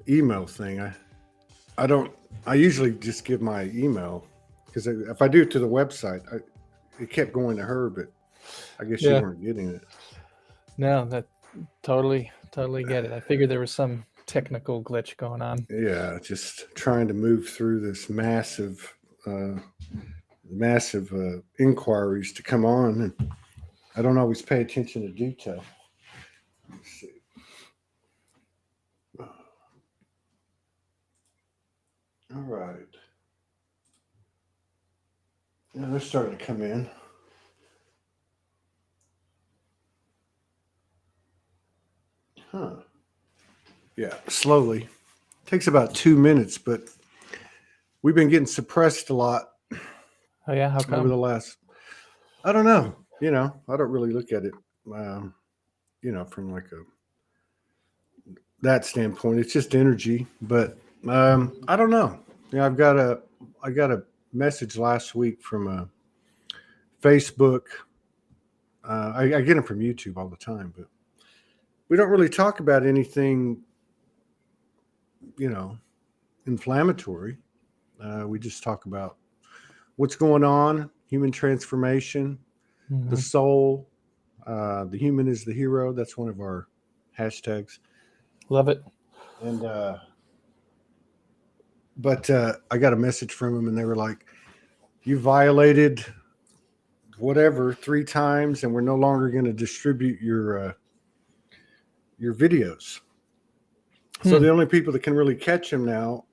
email thing. I don't. I usually just give my email because if I do it to the website, it kept going to her, but I guess you Yeah. weren't getting it. No, that totally get it. I figured there was some technical glitch going on. Yeah, just trying to move through this massive inquiries to come on, and I don't always pay attention to detail. Let's see. All right. Yeah, they're starting to come in. Huh. Yeah, slowly. Takes about 2 minutes, but we've been getting suppressed a lot Oh yeah, how over come? the last. I don't know. I don't really look at it, um, from like that standpoint. It's just energy, but I don't know. I got a message last week from Facebook. I get them from YouTube all the time, but we don't really talk about anything, you know, inflammatory. We just talk about what's going on, human transformation, the Mm-hmm. soul. The human is the hero. That's one of our hashtags. Love it. And but I got a message from them, and they were like, "You violated whatever 3 times, and we're no longer going to distribute your videos." So Hmm. the only people that can really catch him now,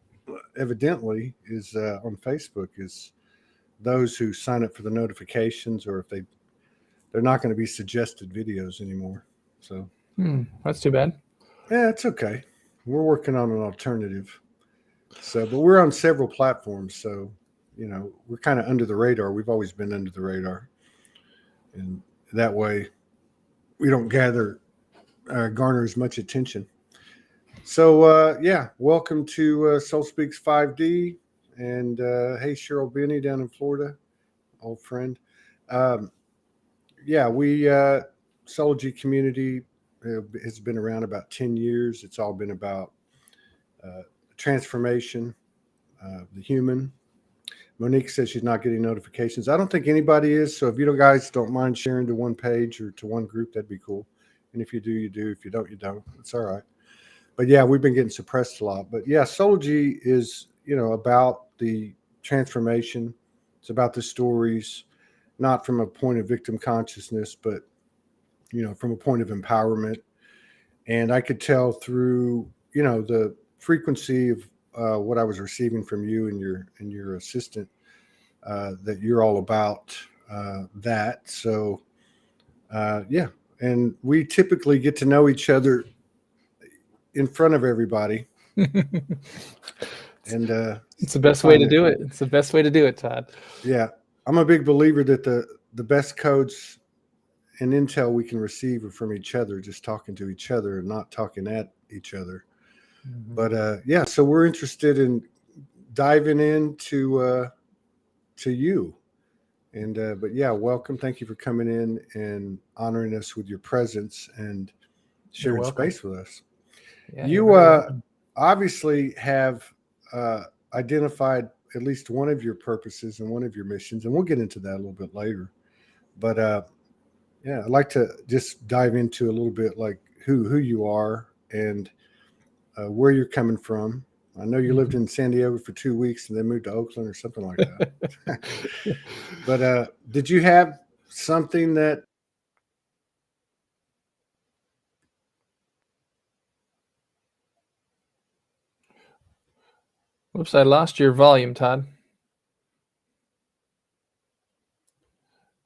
evidently, is on Facebook. Is those who sign up for the notifications, or if they're not going to be suggested videos anymore. So That's too bad. yeah, it's okay. We're working on an alternative. So, but we're on several platforms, so we're kind of under the radar. We've always been under the radar, and that way we don't garner as much attention. So, yeah, welcome to Soul Speaks 5D. And hey, Cheryl Benny down in Florida, old friend. Um, yeah, we, Soulogy community has been around about 10 years. It's all been about uh, transformation, the human. Monique says she's not getting notifications. I don't think anybody is. So if you guys don't mind sharing to one page or to one group, that'd be cool. And if you do, you do. If you don't, you don't. It's all right. But yeah, we've been getting suppressed a lot. But yeah, Soulogy is, about the transformation. It's about the stories, not from a point of victim consciousness, but, from a point of empowerment. And I could tell through, the frequency of what I was receiving from you and your assistant that you're all about that. So, yeah. And we typically get to know each other in front of everybody. And It's the I best way find to that, do it. It's the best way to do it, Todd. yeah, I'm a big believer that the best codes and intel we can receive are from each other, just talking to each other and not talking at each other. Mm-hmm. But yeah, so we're interested in diving into to you. And but yeah, welcome. Thank you for coming in and honoring us with your presence and You're sharing welcome. space with us. Yeah, you're You very welcome. obviously have uh, identified at least one of your purposes and one of your missions, and we'll get into that a little bit later. But yeah, I'd like to just dive into a little bit like who you are and where you're coming from. I know you lived Mhm. in San Diego for 2 weeks and then moved to Oakland or something like that. But did you have something that? Whoops, I lost your volume, Todd.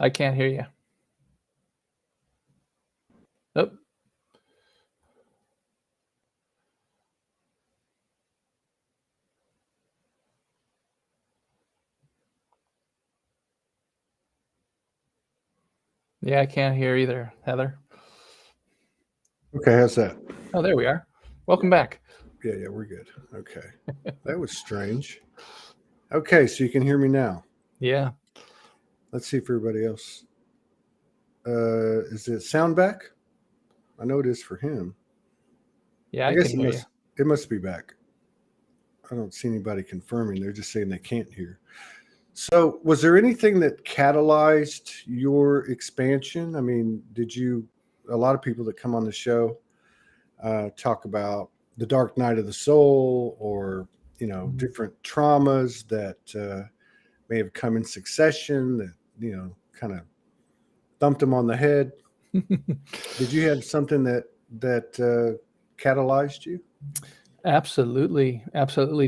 I can't hear you. Oh, yeah, I can't hear either, Heather. Okay, how's that? Oh, there we are. Welcome back. Yeah, we're good. Okay, that was strange. Okay, so you can hear me now. Yeah. Let's see if everybody else. Is it sound back? I know it is for him. Yeah, I I guess can it hear you. must. It must be back. don't see anybody confirming. They're just saying they can't hear. So, was there anything that catalyzed your expansion? I mean, a lot of people that come on the show talk about the dark night of the soul, or, different traumas that may have come in succession that, kind of thumped them on the head. Did you have something that catalyzed you? Absolutely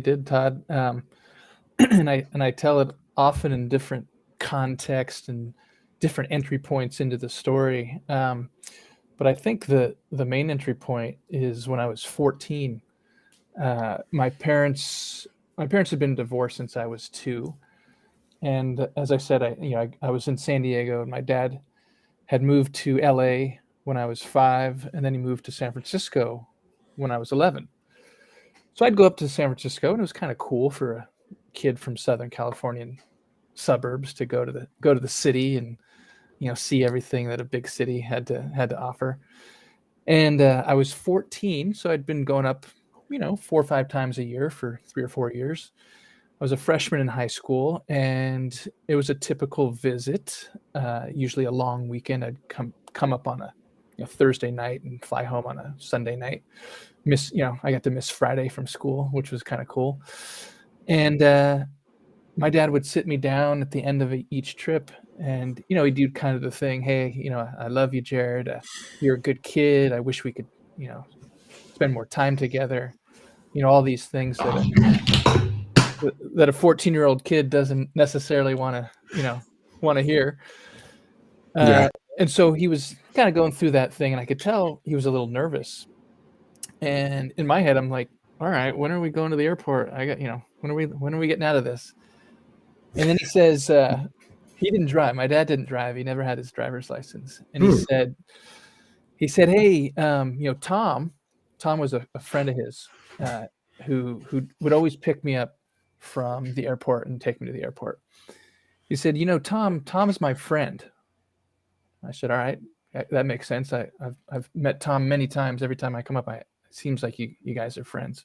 did, Todd. And I tell it often in different context and different entry points into the story. But I think the main entry point is when I was 14. My parents had been divorced since I was 2, and as I said, I was in San Diego, and my dad had moved to LA when I was 5, and then he moved to San Francisco when I was 11. So I'd go up to San Francisco, and it was kind of cool for a kid from Southern Californian suburbs to go to the city and see everything that a big city had to offer. And I was 14, so I'd been going up 4 or 5 times a year for 3 or 4 years. I was a freshman in high school, and it was a typical visit, usually a long weekend. I'd come up on a Thursday night and fly home on a Sunday night. I got to miss Friday from school, which was kind of cool. And my dad would sit me down at the end of each trip, and he'd do kind of the thing, hey, I love you, Jarod. You're a good kid. I wish we could spend more time together. All these things that a 14-year-old kid doesn't necessarily want to hear. Yeah. And so he was kind of going through that thing, and I could tell he was a little nervous. And in my head, I'm like, all right, when are we going to the airport? When are we getting out of this? And then he says, he didn't drive. My dad didn't drive. He never had his driver's license. And he said, hey, Tom was a friend of his, who would always pick me up from the airport and take me to the airport. He said, Tom's my friend. I said, all right, that makes sense. I've met Tom many times. Every time I come up, it seems like you guys are friends.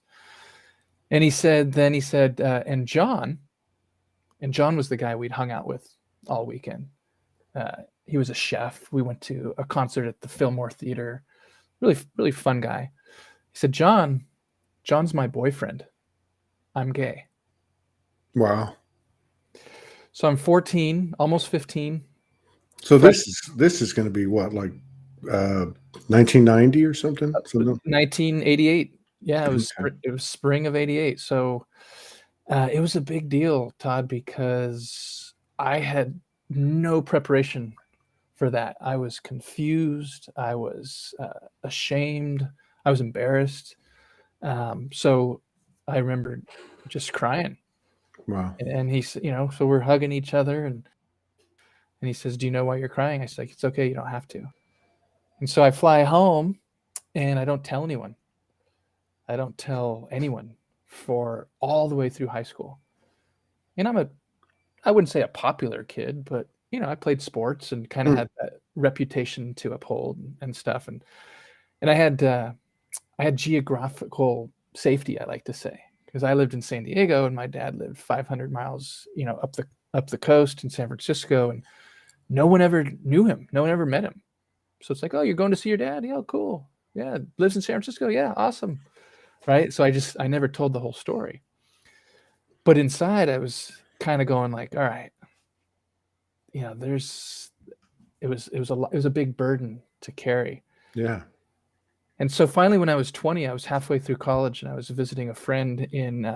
And he said, and John was the guy we'd hung out with all weekend. He was a chef. We went to a concert at the Fillmore Theater. Really, really fun guy. He said, John's my boyfriend. I'm gay. Wow. So I'm 14, almost 15. So this is going to be what, like 1990 or something? 1988. Yeah, it was spring of 88. So it was a big deal, Todd, because I had no preparation for that. I was confused. I was ashamed. I was embarrassed. So I remember just crying. Wow. And he's, so we're hugging each other, and he says, do you know why you're crying? I said, it's okay. You don't have to. And so I fly home, and I don't tell anyone. I don't tell anyone for all the way through high school. And I wouldn't say a popular kid, but I played sports and kind of had that reputation to uphold and stuff. And I had geographical safety, I like to say, because I lived in San Diego and my dad lived 500 miles, up the coast in San Francisco, and no one ever knew him. No one ever met him. So it's like, oh, you're going to see your dad? Yeah, cool. Yeah, lives in San Francisco. Yeah, awesome. Right. So I never told the whole story. But inside I was kind of going like, all right, it was a big burden to carry. Yeah. And so finally, when I was 20, I was halfway through college, and I was visiting a friend in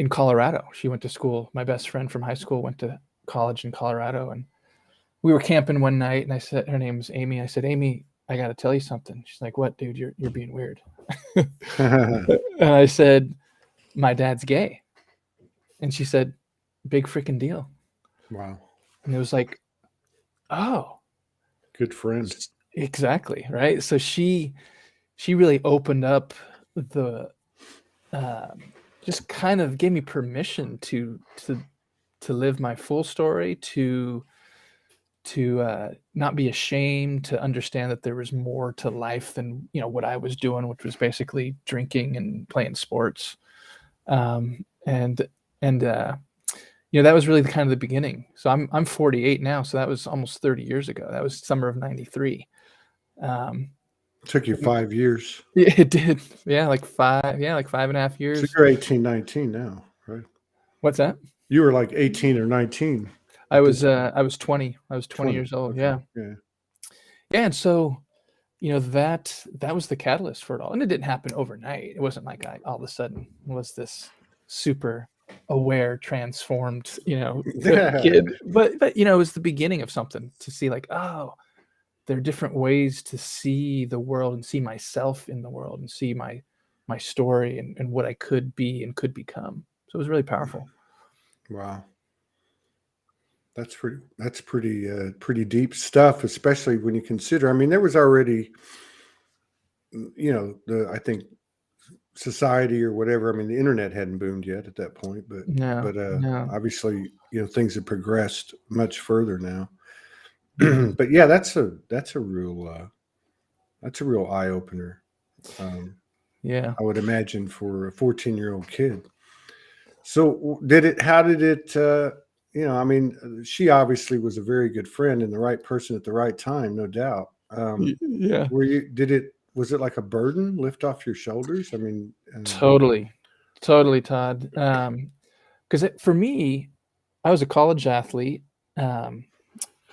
Colorado. She went to school. My best friend from high school went to college in Colorado, and we were camping one night, and I said, her name was Amy. I said, Amy, I got to tell you something. She's like, what, dude? You're being weird. And I said, my dad's gay. And she said, big freaking deal. Wow. And it was like, oh, good friend. Exactly. Right. So she really opened up just kind of gave me permission to live my full story, to not be ashamed, to understand that there was more to life than, what I was doing, which was basically drinking and playing sports. And that was really kind of the beginning. So I'm 48 now, so that was almost 30 years ago. That was summer of '93. Took you 5 years. It did. Yeah, like 5.5 So years. you're 18, 19 now, right? What's that? You were like 18 or 19. I was 20. I was 20 20. years old. Okay. Yeah. Yeah. Yeah. And so, that was the catalyst for it all. And it didn't happen overnight. It wasn't like I all of a sudden was this super aware, transformed, kid. But it was the beginning of something, to see like, oh, there are different ways to see the world and see myself in the world and see my story and what I could be and could become. So it was really powerful. Wow. That's pretty deep stuff, especially when you consider, I mean, there was already, I think society or whatever. I mean, the internet hadn't boomed yet at that point, but No. obviously, things have progressed much further now. But yeah, that's a real eye opener. Yeah. I would imagine for a 14-year-old kid. So how did it, I mean, she obviously was a very good friend and the right person at the right time, no doubt. Yeah. Was it like a burden lift off your shoulders? I mean, Totally, Todd. Because for me, I was a college athlete.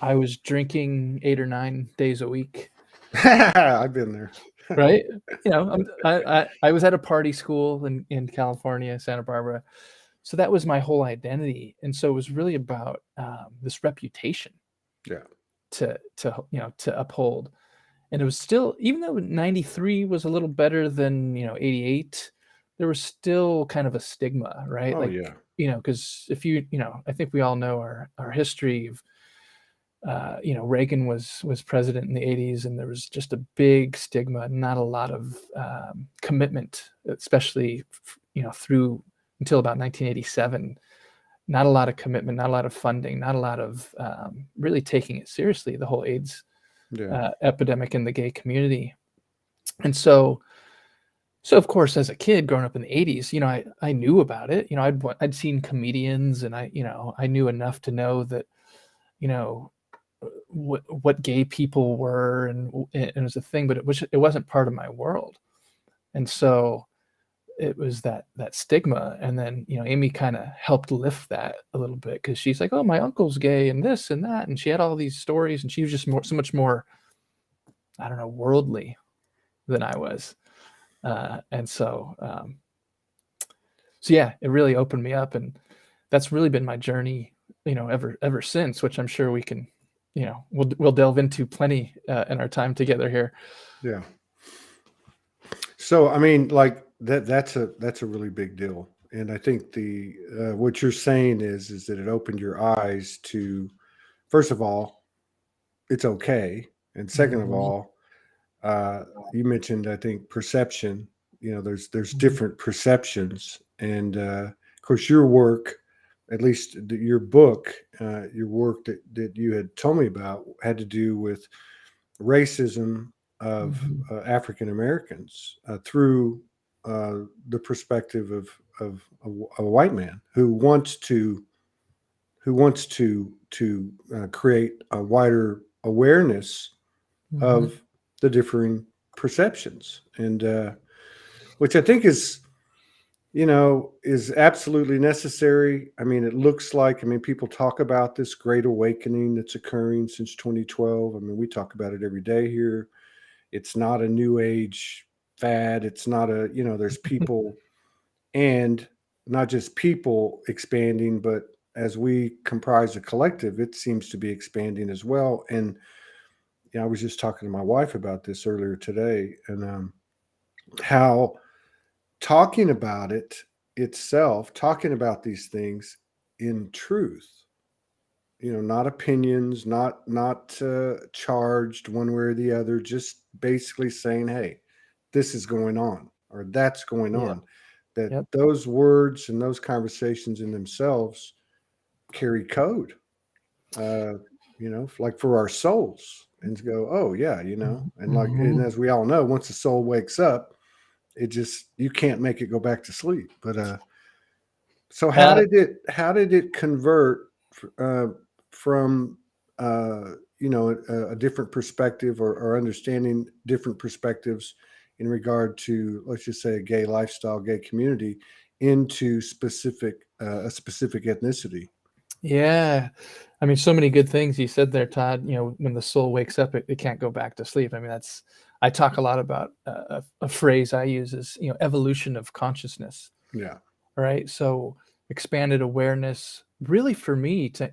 I was drinking 8 or 9 days a week. I've been there. Right? I was at a party school in California, Santa Barbara. So that was my whole identity. And so it was really about this reputation Yeah. to uphold. And it was still, even though 93 was a little better than, 88, there was still kind of a stigma, right? Oh, Like, yeah. because if I think we all know our history of, Reagan was president in the 80s, and there was just a big stigma, not a lot of commitment, especially, through until about 1987. Not a lot of commitment, not a lot of funding, not a lot of really taking it seriously, the whole AIDS epidemic in the gay community. And so of course, as a kid growing up in the 80s, I knew about it. I'd seen comedians, and I knew enough to know that, what gay people were, and it was a thing, but it wasn't part of my world. And so it was that stigma. And then, Amy kind of helped lift that a little bit, because she's like, oh, my uncle's gay and this and that. And she had all these stories, and she was just so much more, I don't know, worldly than I was. And so yeah, it really opened me up, and that's really been my journey, ever since, which I'm sure we can, we'll delve into plenty in our time together here. Yeah. So, I mean, like that's a really big deal. And I think what you're saying is that it opened your eyes to, first of all, it's okay. And second of all, you mentioned, I think, perception. There's different perceptions. And of course, your work, at least your book, your work that you had told me about, had to do with racism of African Americans through the perspective of a white man who wants to create a wider awareness of the differing perceptions, and which I think is absolutely necessary. I mean, it looks like, people talk about this great awakening that's occurring since 2012. I mean, we talk about it every day here. It's not a new age fad. It's not there's people, and not just people expanding, but as we comprise a collective, it seems to be expanding as well. And I was just talking to my wife about this earlier today, and how talking about it itself, talking about these things in truth, not opinions, not charged one way or the other, just basically saying, hey, this is going on, or that's going on, that those words and those conversations in themselves carry code. like for our souls, and to go, oh yeah, and like, Mhm. and as we all know, once the soul wakes up, you can't make it go back to sleep. But so Uh, how did it convert uh, from a different perspective, or understanding different perspectives in regard to, let's just say, a gay lifestyle, gay community, into a specific ethnicity? yeah. I mean, so many good things you said there, Todd. When the soul wakes up, it can't go back to sleep. I mean, I talk a lot about a phrase I use is, evolution of consciousness, Yeah. right? So expanded awareness, really for me to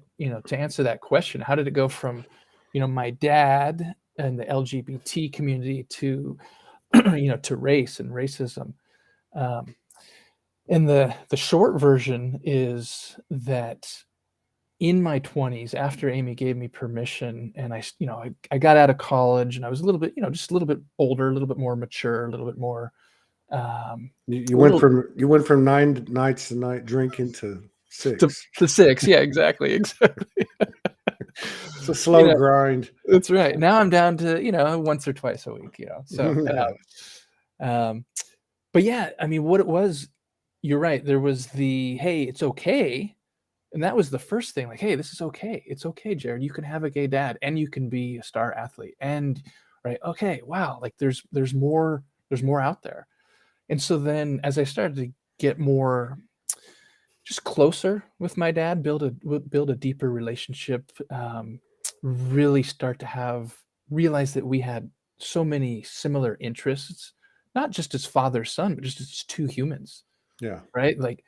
answer that question, how did it go from, my dad and the LGBT community to, to race and racism? Um, and the short version is that in my 20s, after Amy gave me permission, and I got out of college, and I was a little bit, just a little bit older, a little bit more mature, a little bit more, You a went little from 9 nights a night drinking to to, 6. to six. Yeah, exactly. It's a You slow know, grind. that's right. Now I'm down to, once or twice a week, so, Yeah. um, but yeah, I mean, what it was, you're right. There was hey, it's okay. And that was the first thing, like, hey, this is okay. It's okay, Jarod. You can have a gay dad and you can be a star athlete. And right, okay, wow, like there's more out there. And so then as I started to get more just closer with my dad, build a deeper relationship, really start to realize that we had so many similar interests, not just as father son, but just as two humans, Yeah. right? Like,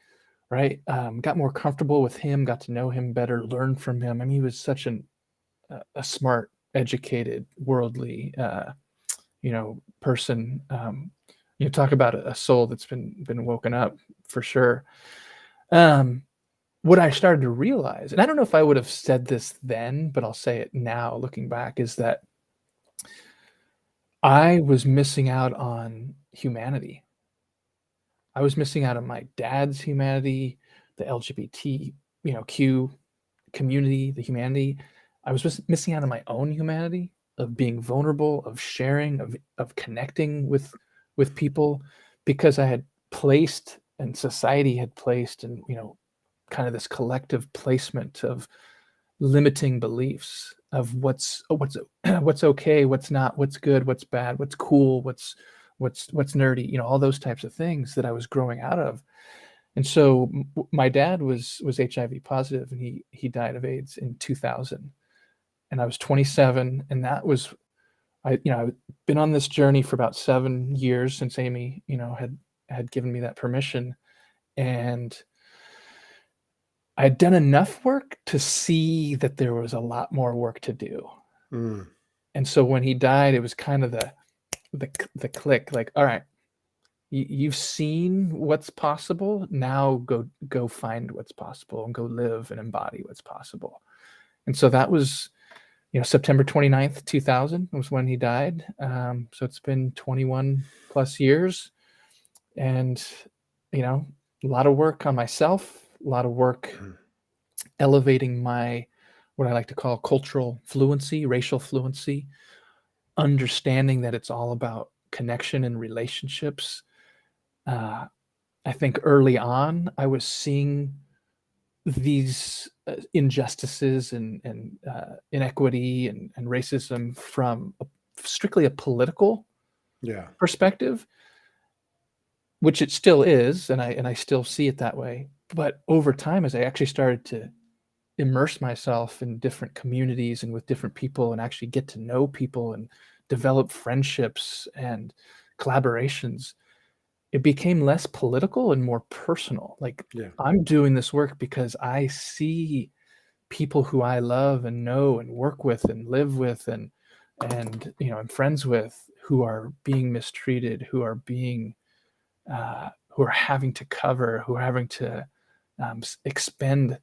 right, got more comfortable with him, got to know him better, learned from him. I mean, he was such a smart, educated, worldly, person. Talk about a soul that's been woken up for sure. Um, what I started to realize, and I don't know if I would have said this then, but I'll say it now, looking back, is that I was missing out on humanity. I was missing out on my dad's humanity, the LGBT, Q community, the humanity. I was just missing out on my own humanity, of being vulnerable, of sharing, of connecting with people, because I had placed, and society had placed, and kind of this collective placement of limiting beliefs of what's okay, what's not, what's good, what's bad, what's cool, what's nerdy, all those types of things that I was growing out of. And so my dad was HIV positive, and he died of AIDS in 2000, and I was 27, and that was I've been on this journey for about 7 years since Amy had given me that permission, and I had done enough work to see that there was a lot more work to do. Mm. And so when he died, it was kind of the click, like, all right, you've seen what's possible. Now go find what's possible and go live and embody what's possible. And so that was, September 29th, 2000 was when he died. So it's been 21 plus years, and, a lot of work on myself, a lot of work elevating what I like to call cultural fluency, racial fluency, understanding that it's all about connection and relationships. I think early on, I was seeing these injustices and inequity and racism from strictly a political Yeah. perspective, which it still is, and I still see it that way. But over time, as I actually started to immerse myself in different communities and with different people, and actually get to know people and develop friendships and collaborations, it became less political and more personal. Like, Yeah. I'm doing this work because I see people who I love and know and work with and live with and I'm friends with, who are being mistreated, who are having to cover, who are having to expend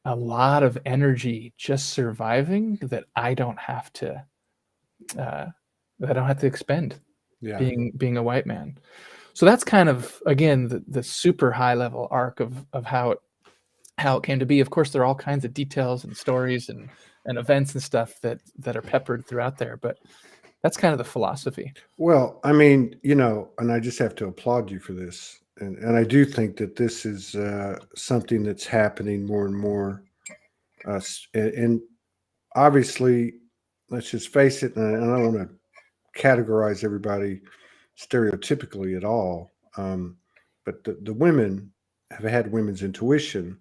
a lot of energy just surviving, that I don't have to expend, Yeah. being a white man. So that's kind of, again, the super high level arc of how how it came to be. Of course, there are all kinds of details and stories and events and stuff that are peppered throughout there, but that's kind of the philosophy. Well, I mean, and I just have to applaud you for this. And I do think that this is something that's happening more and more. And obviously, let's just face it, and I don't want to categorize everybody stereotypically at all, but the women have had women's intuition.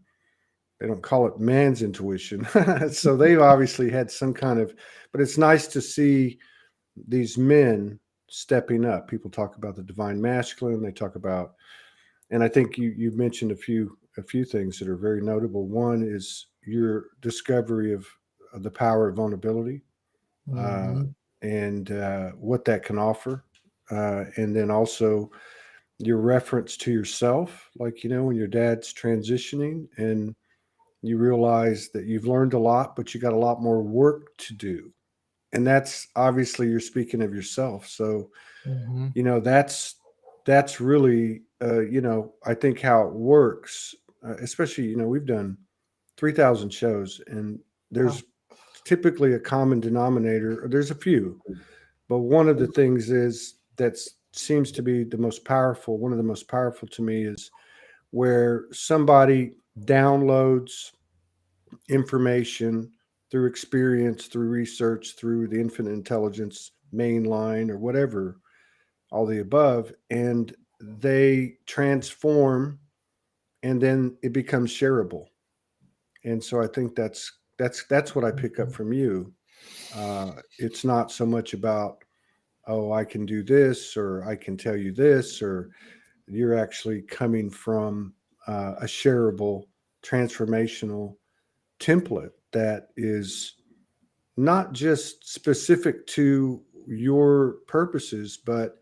They don't call it man's intuition. So they've obviously had some kind of, but it's nice to see these men stepping up. People talk about the divine masculine. They talk about, and I think you've mentioned a few things that are very notable. One is your discovery of the power of vulnerability, uh, Mhm. and what that can offer, and then also your reference to yourself, like when your dad's transitioning and you realize that you've learned a lot, but you got a lot more work to do, and that's obviously you're speaking of yourself. So Mhm. that's really I think how it works, especially we've done 3,000 shows, and Wow. there's typically a common denominator, or there's a few, but one of the things is that seems to be the most powerful. One of the most powerful to me is where somebody downloads information through experience, through research, through the infinite intelligence mainline or whatever, all the above, and they transform, and then it becomes shareable. And so I think that's what I pick up Mhm. from you. It's not so much about, oh, I can do this, or I can tell you this, or you're actually coming from a shareable, transformational template that is not just specific to your purposes, but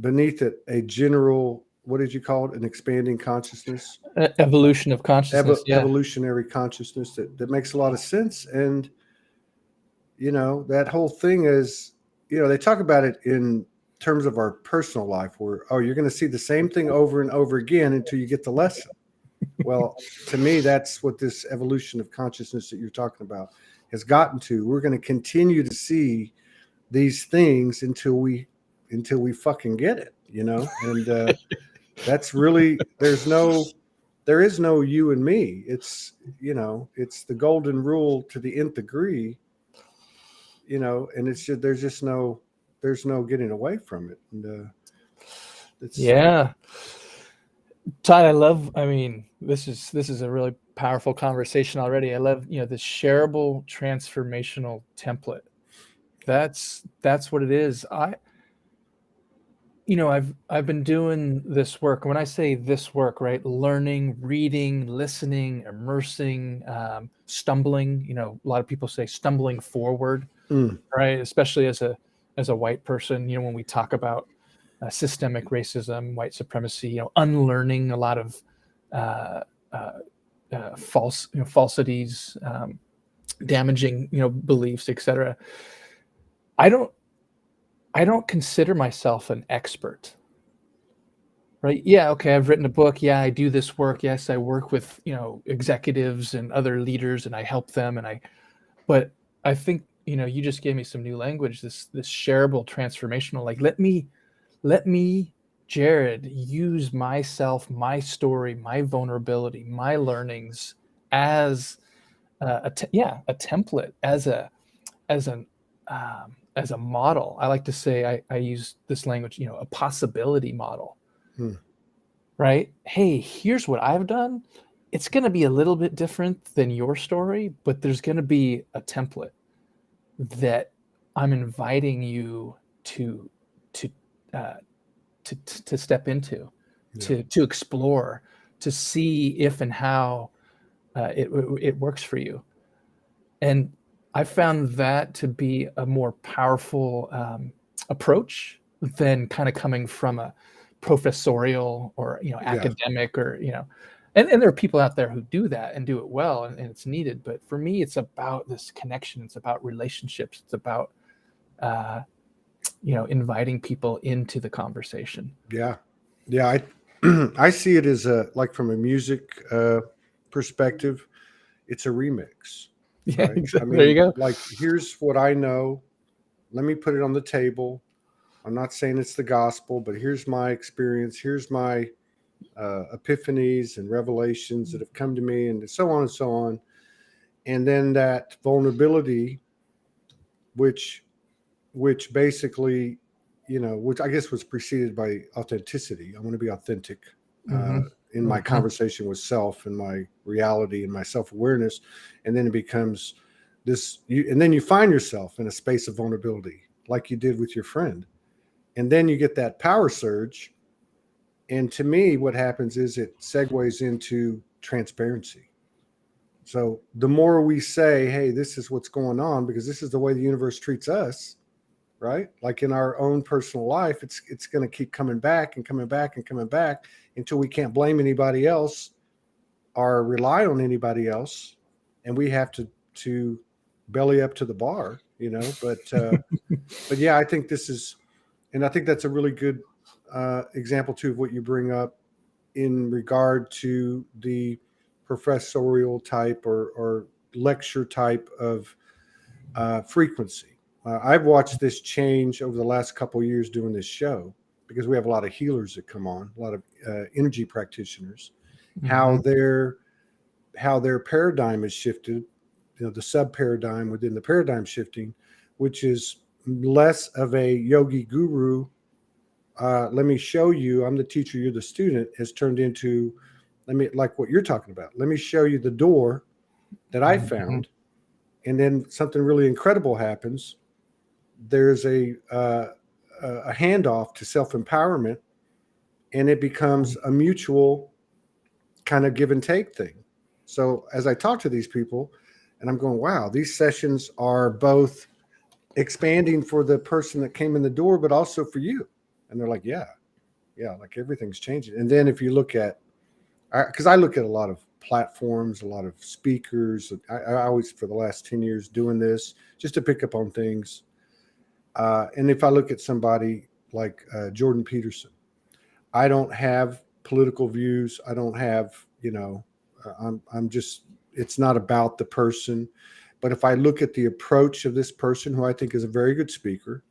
beneath it, a general, what did you call it? An expanding consciousness, Evolution of consciousness. Yeah. evolutionary consciousness that makes a lot of sense. And, that whole thing is, they talk about it in terms of our personal life where, oh, you're going to see the same thing over and over again until you get the lesson. Well, to me, that's what this evolution of consciousness that you're talking about has gotten to. We're going to continue to see these things until we fucking get it, and that's really, there is no you and me. It's it's the golden rule to the nth degree, and it's just, there's no getting away from it. And it's Yeah. Todd, I mean, this is a really powerful conversation already. I love, this shareable transformational template. That's what it is. I've been doing this work. When I say this work, right? Learning, reading, listening, immersing, stumbling, a lot of people say stumbling forward, mm, right? Especially as a white person, when we talk about systemic racism, white supremacy, unlearning a lot of uh, uh, falsities, damaging, beliefs, etc. I don't I don't consider myself an expert, right? Yeah, okay, I've written a book. Yeah, I do this work. Yes, I work with executives and other leaders, and I help them. But I think you just gave me some new language. This shareable, transformational. Like let me, Jarod, use myself, my story, my vulnerability, my learnings as a template, as a model. I like to say I use this language, a possibility model, mm, right? Hey, here's what I've done. It's going to be a little bit different than your story, but there's going to be a template that I'm inviting you to to uh, to step into, yeah, to explore, to see if and how it works for you. And I found that to be a more powerful approach than kind of coming from a professorial or yeah, academic or and there are people out there who do that and do it well, and it's needed. But for me, it's about this connection. It's about relationships. It's about uh, inviting people into the conversation. yeah, yeah. I I see it as a, like, from a music perspective, it's a remix, Yeah, right? I exactly. There you mean, go. like, here's what I know. Let me put it on the table. I'm not saying it's the gospel, but here's my experience. Here's my epiphanies and revelations that have come to me, and so on and so on. And then that vulnerability, which basically, which I guess was preceded by authenticity. I want to be authentic Mm-hmm. in my Mm-hmm. conversation with self and my reality and my self-awareness. And then it becomes and then you find yourself in a space of vulnerability, like you did with your friend. And then you get that power surge. And to me, what happens is it segues into transparency. So the more we say, hey, this is what's going on, because this is the way the universe treats us, right? Like in our own personal life, it's going to keep coming back and coming back and coming back until we can't blame anybody else or rely on anybody else, and we have to belly up to the bar, but yeah, I think this is, and I think that's a really good example too of what you bring up in regard to the professorial type or lecture type of frequency. I've watched this change over the last couple of years doing this show, because we have a lot of healers that come on, a lot of energy practitioners, how Mm-hmm. their paradigm has shifted, the sub paradigm within the paradigm shifting, which is less of a yogi guru. Let me show you, I'm the teacher, you're the student, has turned into, like what you're talking about. Let me show you the door that I Mm-hmm. found. And then something really incredible happens. There's a handoff to self-empowerment, and it becomes a mutual kind of give and take thing. So as I talk to these people, and I'm going, wow, these sessions are both expanding for the person that came in the door, but also for you. And they're like, yeah, like everything's changing. And then if you look at, because I look at a lot of platforms, a lot of speakers. I always, for the last 10 years, doing this just to pick up on things. And if I look at somebody like Jordan Peterson, I don't have political views. I don't have, I'm just, it's not about the person. But if I look at the approach of this person, who I think is a very good speaker,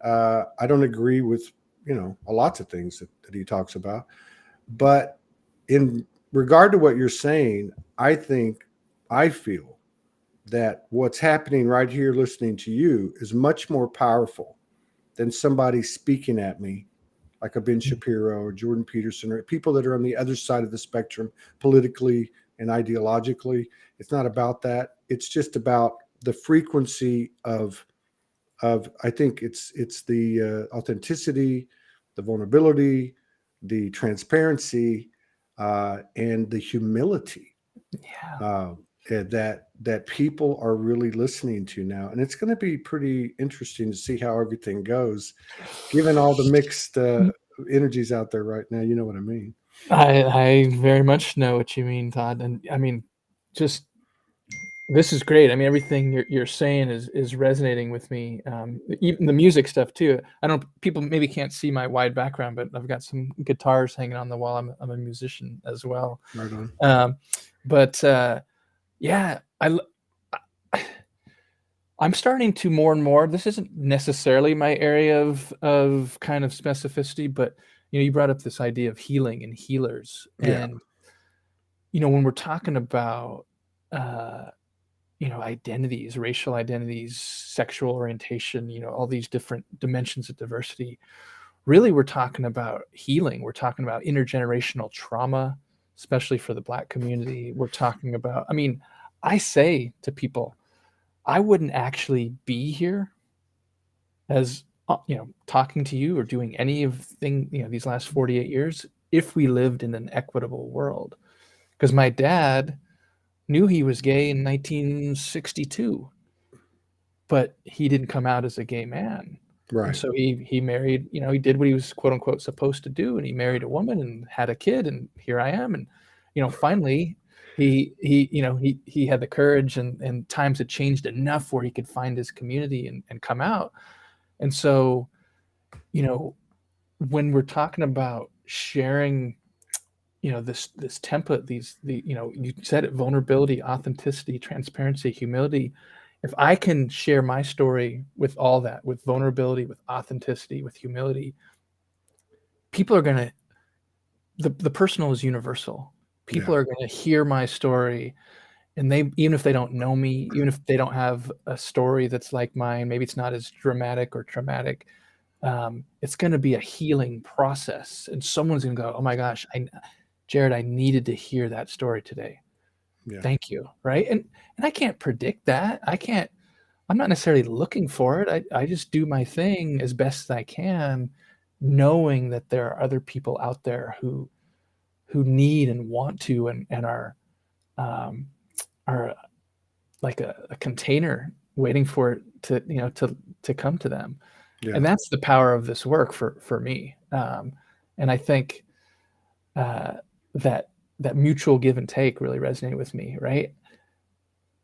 I don't agree with, a lots of things that he talks about. But in regard to what you're saying, I feel that what's happening right here listening to you is much more powerful than somebody speaking at me like a Ben Shapiro or Jordan Peterson, or people that are on the other side of the spectrum politically and ideologically. It's not about that. It's just about the frequency of I think it's the authenticity, the vulnerability, the transparency, and the humility Yeah. uh, that people are really listening to now. And it's going to be pretty interesting to see how everything goes, given all the mixed energies out there right now. You know what I mean? I very much know what you mean, Todd. And I mean, just this is great. I mean, everything you're saying is resonating with me. Even the music stuff too. I don't. People maybe can't see my wide background, but I've got some guitars hanging on the wall. I'm a musician as well. Right on. But yeah, I'm starting to more and more. This isn't necessarily my area of kind of specificity, but you brought up this idea of healing and healers, Yeah. and when we're talking about uh, identities, racial identities, sexual orientation, all these different dimensions of diversity. Really, we're talking about healing. We're talking about intergenerational trauma, especially for the Black community. We're talking about, I mean, I say to people, I wouldn't actually be here as, talking to you or doing any of these last 48 years if we lived in an equitable world. Because my dad knew he was gay in 1962, but he didn't come out as a gay man. And Right. so he married, he did what he was quote unquote supposed to do, and he married a woman and had a kid, and here I am. And finally he had the courage, and times had changed enough where he could find his community and come out. And so, when we're talking about sharing this template, you said it, vulnerability, authenticity, transparency, humility. If I can share my story with all that, with vulnerability, with authenticity, with humility, people are going to, the personal is universal. People are going to hear my story, and even if they don't know me, even if they don't have a story that's like mine, maybe it's not as dramatic or traumatic, it's going to be a healing process. And someone's going to go, oh my gosh, Jarod, I needed to hear that story today. Yeah. Thank you. Right. And I can't predict that. I'm not necessarily looking for it. I just do my thing as best as I can, knowing that there are other people out there who need and want to, and are like a container waiting for it to come to them. Yeah. And that's the power of this work for me. And I think that mutual give and take really resonated with me, right?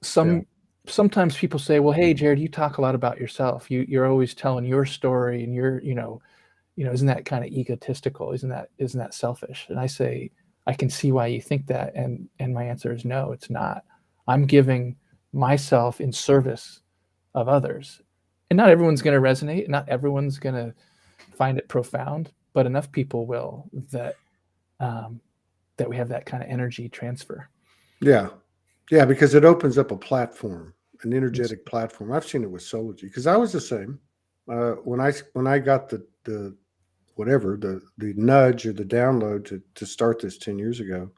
Sometimes people say, well, hey, Jarod, you talk a lot about yourself. You're always telling your story, and you're, isn't that kind of egotistical? Isn't that selfish? And I say, I can see why you think that. And my answer is no, it's not. I'm giving myself in service of others. And not everyone's going to resonate. Not everyone's going to find it profound, but enough people will that we have that kind of energy transfer. Yeah. Yeah. Because it opens up a platform, an energetic platform. I've seen it with Soulogy, because I was the same. When I got the whatever, the nudge or the download to start this 10 years ago,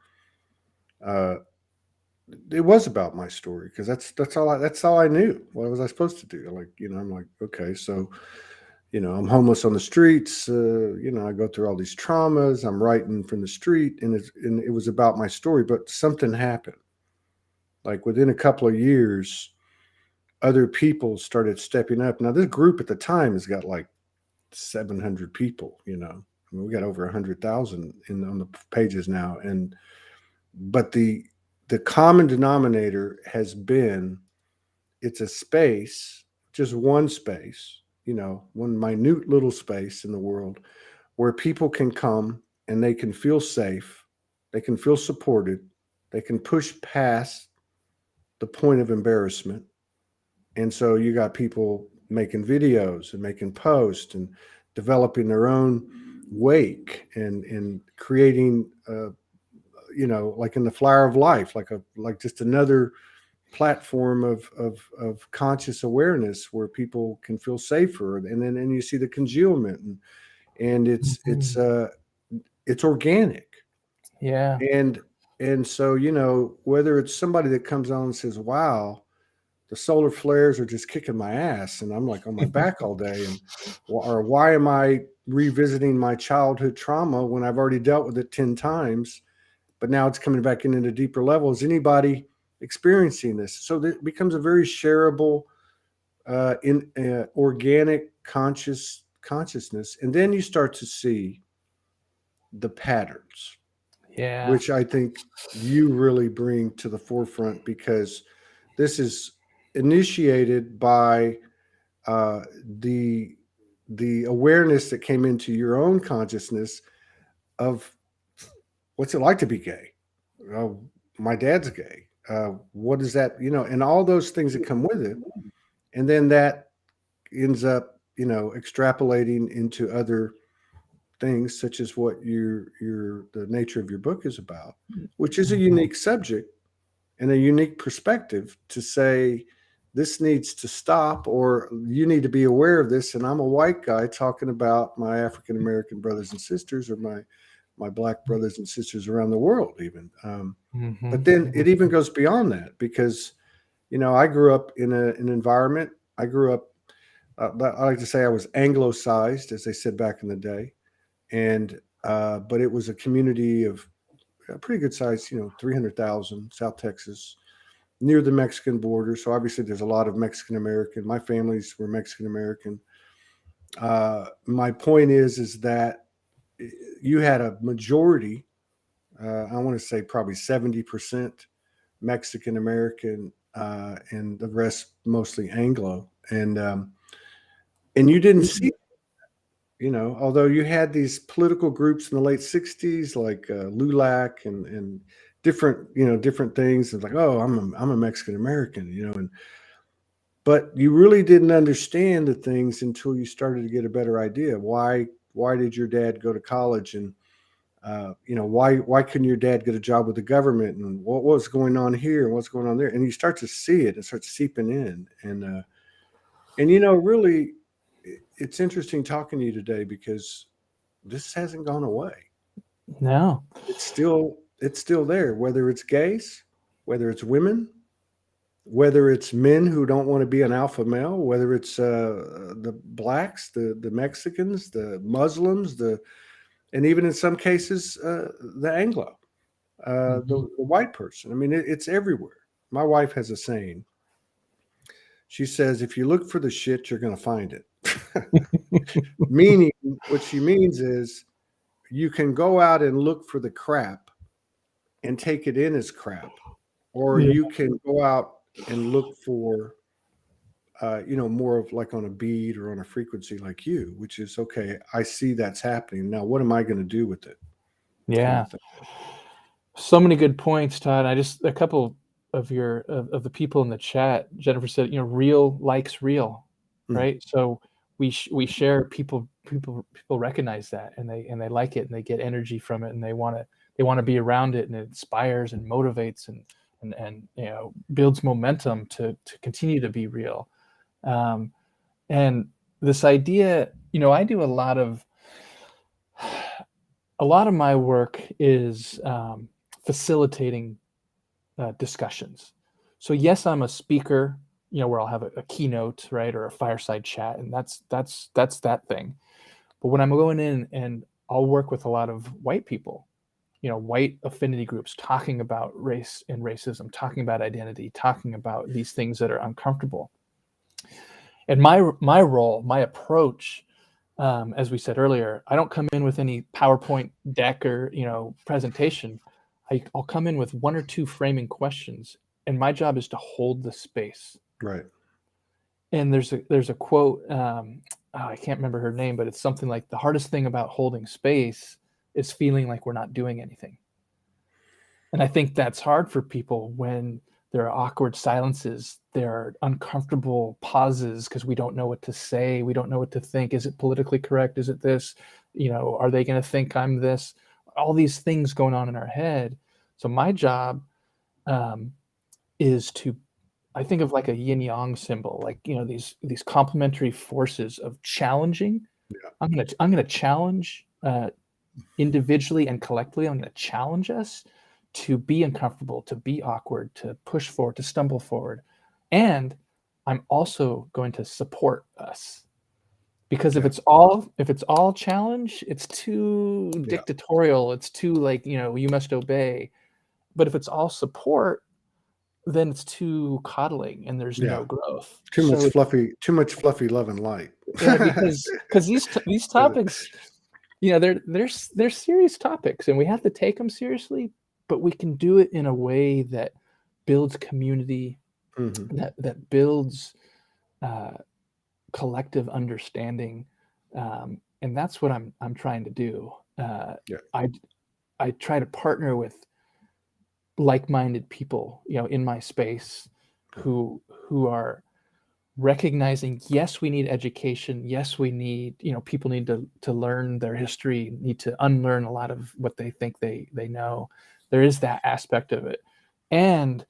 it was about my story, because that's all I knew. What was I supposed to do? Like, I'm like, okay, so, I'm homeless on the streets. I go through all these traumas. I'm writing from the street, and it was about my story. But something happened. Like within a couple of years, other people started stepping up. Now, this group at the time has got like 700 people. I mean, we got over 100,000 on the pages now, but the common denominator has been, it's a space, just one space, one minute little space in the world where people can come and they can feel safe, they can feel supported, they can push past the point of embarrassment. And so you got people making videos and making posts and developing their own wake and creating, like in the Flower of Life, like just another platform of conscious awareness where people can feel safer. And you see the congealment, and it's organic. Yeah. And so, whether it's somebody that comes on and says, wow, the solar flares are just kicking my ass, and I'm like on my back all day, or why am I revisiting my childhood trauma when I've already dealt with it 10 times, but now it's coming back into deeper levels? Anybody experiencing this? So it becomes a very shareable, organic consciousness, and then you start to see the patterns, which I think you really bring to the forefront, because this is initiated by the awareness that came into your own consciousness of what's it like to be gay. My dad's gay. What is that? And all those things that come with it, and then that ends up, extrapolating into other things, such as what the nature of your book is about, which is a unique subject and a unique perspective to say, this needs to stop, or you need to be aware of this. And I'm a white guy talking about my African-American brothers and sisters, or my Black brothers and sisters around the world even. But then it even goes beyond that, because, I grew up in an environment. I grew up, I like to say I was Anglo-sized, as they said back in the day. But it was a community of a pretty good size, 300,000, South Texas, near the Mexican border. So obviously there's a lot of Mexican American. My families were Mexican American. My point is that you had a majority, I want to say probably 70% Mexican American, and the rest mostly Anglo. And you didn't see although you had these political groups in the late 60s, like LULAC and different things. It's like, oh, I'm a Mexican American, but you really didn't understand the things until you started to get a better idea. Why did your dad go to college? And why couldn't your dad get a job with the government? And what was going on here and what's going on there? And you start to see it. It starts seeping in. And really, it's interesting talking to you today because this hasn't gone away. No. It's still there, whether it's gays, whether it's women, whether it's men who don't want to be an alpha male, whether it's the blacks, the Mexicans, the Muslims, and even in some cases, the Anglo, the white person. I mean, it's everywhere. My wife has a saying. She says, if you look for the shit, you're going to find it. Meaning, what she means is you can go out and look for the crap and take it in as crap, or you can go out and look for, more of like on a beat or on a frequency like you, which is, okay, I see that's happening. Now, what am I going to do with it? Yeah. So many good points, Todd. A couple of the people in the chat, Jennifer said, real likes real, right? So we share, people recognize that, and they like it, and they get energy from it, and they want to be around it, and it inspires and motivates and builds momentum to continue to be real. And this idea, I do a lot of my work is facilitating discussions. So yes, I'm a speaker, where I'll have a keynote, right, or a fireside chat, and that's that thing. But when I'm going in, and I'll work with a lot of white people, white affinity groups, talking about race and racism, talking about identity, talking about these things that are uncomfortable. And my role, my approach, as we said earlier, I don't come in with any PowerPoint deck or presentation. I'll come in with one or two framing questions, and my job is to hold the space. Right. And there's a quote. I can't remember her name, but it's something like, the hardest thing about holding space is feeling like we're not doing anything. And I think that's hard for people when there are awkward silences, there are uncomfortable pauses because we don't know what to say, we don't know what to think. Is it politically correct? Is it this? Are they going to think I'm this? All these things going on in our head. So my job is to, I think of like a yin yang symbol, like these complementary forces of challenging. Yeah. I'm gonna challenge individually and collectively. I'm going to challenge us to be uncomfortable, to be awkward, to push forward, to stumble forward. And I'm also going to support us, because if it's all challenge, it's too dictatorial. It's too like, you must obey. But if it's all support, then it's too coddling, and there's no growth. Too much fluffy love and light. Yeah, because these topics, they're serious topics, and we have to take them seriously. But we can do it in a way that builds community, that builds collective understanding, and that's what I'm trying to do. I try to partner with like-minded people, in my space, who are recognizing, yes, we need education. Yes, we need, people need to learn their history, need to unlearn a lot of what they think they know. There is that aspect of it. And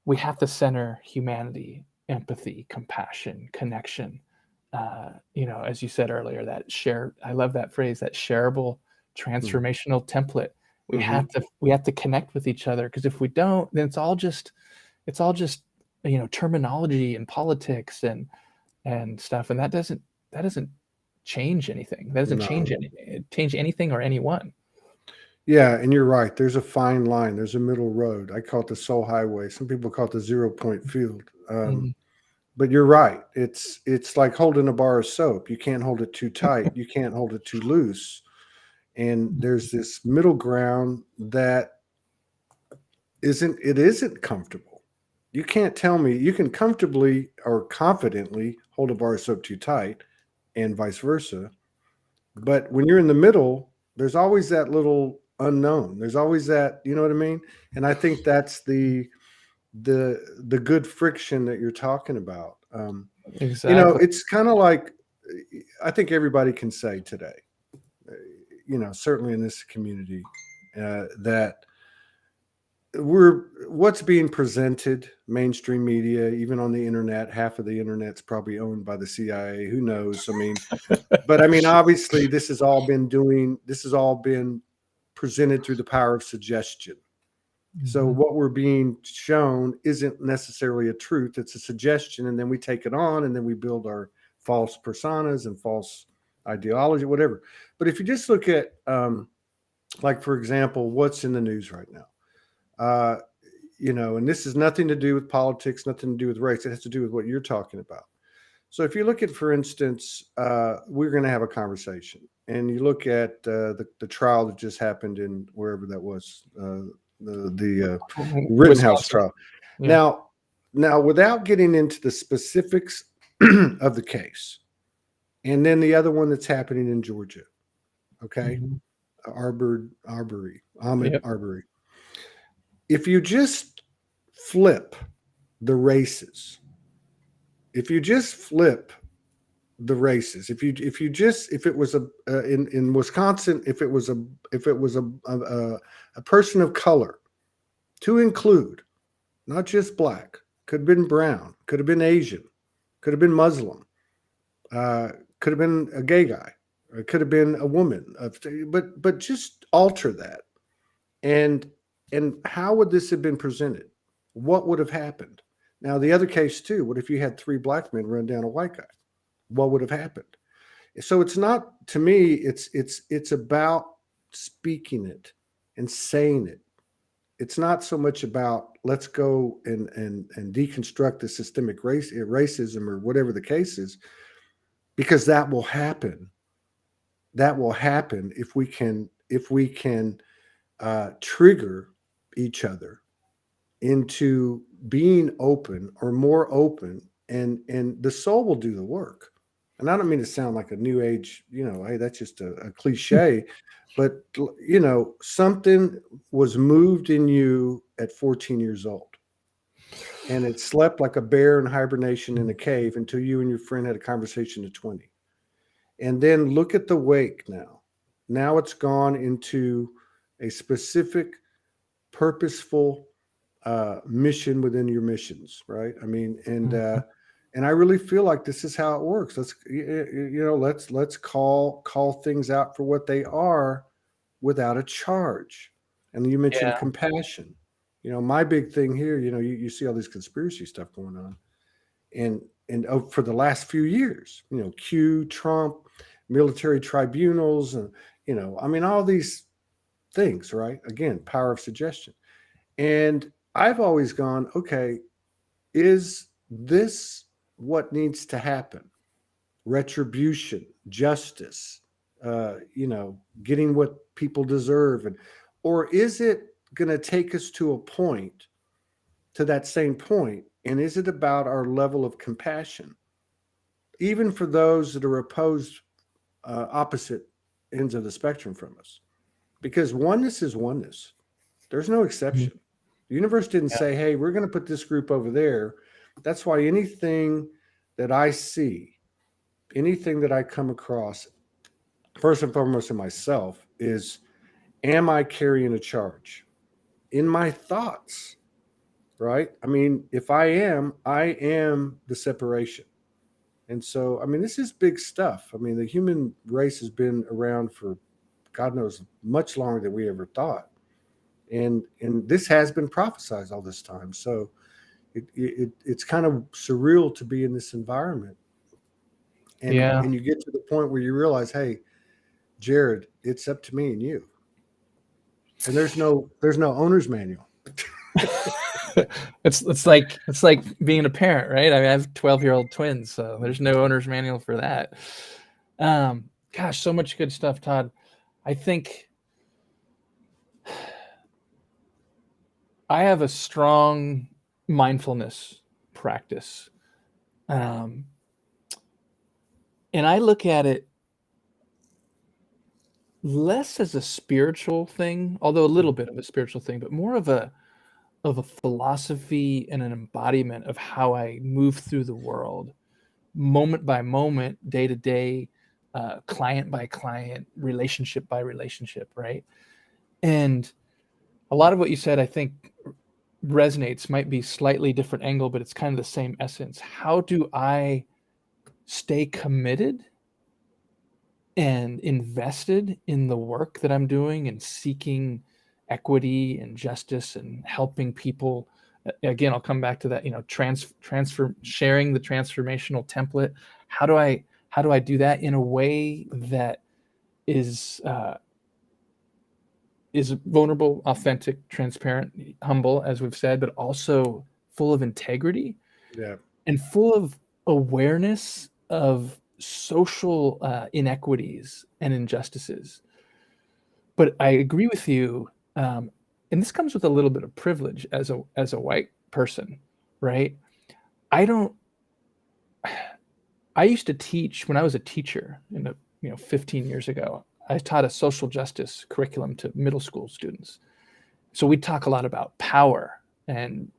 we have to center humanity, empathy, compassion, connection. As you said earlier, I love that phrase, that shareable transformational template. We have to connect with each other, because if we don't, then it's all just terminology and politics and stuff, and that doesn't change anything. That doesn't change anything or anyone. Yeah, and you're right. There's a fine line. There's a middle road. I call it the soul highway. Some people call it the 0-point field. But you're right. It's like holding a bar of soap. You can't hold it too tight. You can't hold it too loose. And there's this middle ground that isn't comfortable. You can't tell me you can comfortably or confidently hold a bar of soap too tight, and vice versa. But when you're in the middle, there's always that little unknown. There's always that, you know what I mean? And I think that's the good friction that you're talking about. Exactly. It's kind of like, I think everybody can say today, certainly in this community, that what's being presented, mainstream media, even on the internet, half of the internet's probably owned by the CIA. Who knows? But obviously, this has all been presented through the power of suggestion. So what we're being shown isn't necessarily a truth. It's a suggestion. And then we take it on, and then we build our false personas and false ideology, whatever. But if you just look at, like, for example, what's in the news right now, and this has nothing to do with politics, nothing to do with race. It has to do with what you're talking about. So if you look at, for instance, we're going to have a conversation, and you look at the trial that just happened in wherever that was, the Rittenhouse trial. Yeah. Now, without getting into the specifics of the case, and then the other one that's happening in Georgia, okay, Ahmaud Arbery. If you just flip the races, if it was in Wisconsin, if it was a person of color, to include not just black, could have been brown, could have been Asian, could have been Muslim, could have been a gay guy, or it could have been a woman, but just alter that, and how would this have been presented? What would have happened? Now, the other case too, what if you had 3 black men run down a white guy? What would have happened? So it's not, to me, it's about speaking it and saying it. It's not so much about let's go and deconstruct the systemic racism or whatever the case is, because that will happen. That will happen if we can trigger each other into being open or more open, and the soul will do the work. And I don't mean to sound like a new age, hey, that's just a cliche, but something was moved in you at 14 years old, and it slept like a bear in hibernation in a cave until you and your friend had a conversation at 20. And then look at the wake now. Now it's gone into a specific, purposeful mission within your missions, right? And I really feel like this is how it works. Let's call things out for what they are without a charge. And you mentioned compassion. My big thing here, you see all this conspiracy stuff going on, and for the last few years, Q, Trump, military tribunals, and all these things, right? Again, power of suggestion. And I've always gone, okay, is this what needs to happen? Retribution, justice, getting what people deserve, or is it going to take us to that same point? And is it about our level of compassion, even for those that are opposite ends of the spectrum from us? Because oneness is oneness. There's no exception. The universe didn't say, hey, we're going to put this group over there. That's why anything that I see, anything that I come across, first and foremost in myself, is, am I carrying a charge in my thoughts? Right? If I am the separation. And so, this is big stuff. The human race has been around for God knows much longer than we ever thought. And this has been prophesized all this time. So it's kind of surreal to be in this environment. And you get to the point where you realize, hey, Jarod, it's up to me and you. And there's no owner's manual. It's like being a parent, right? I have 12-year-old twins, so there's no owner's manual for that. Gosh, so much good stuff, Todd. I think I have a strong mindfulness practice. And I look at it less as a spiritual thing, although a little bit of a spiritual thing, but more of a philosophy and an embodiment of how I move through the world, moment by moment, day to day, client by client, relationship by relationship, right? And a lot of what you said, I think, resonates, might be slightly different angle, but it's kind of the same essence. How do I stay committed and invested in the work that I'm doing and seeking equity and justice and helping people? Again, I'll come back to that, transfer, sharing the transformational template. How do I do that in a way that is vulnerable, authentic, transparent, humble, as we've said, but also full of integrity Yeah. and full of awareness of social inequities and injustices. But I agree with you, and this comes with a little bit of privilege as a white person, right? I don't. I used to teach when I was a teacher 15 years ago. I taught a social justice curriculum to middle school students. So we talk a lot about power and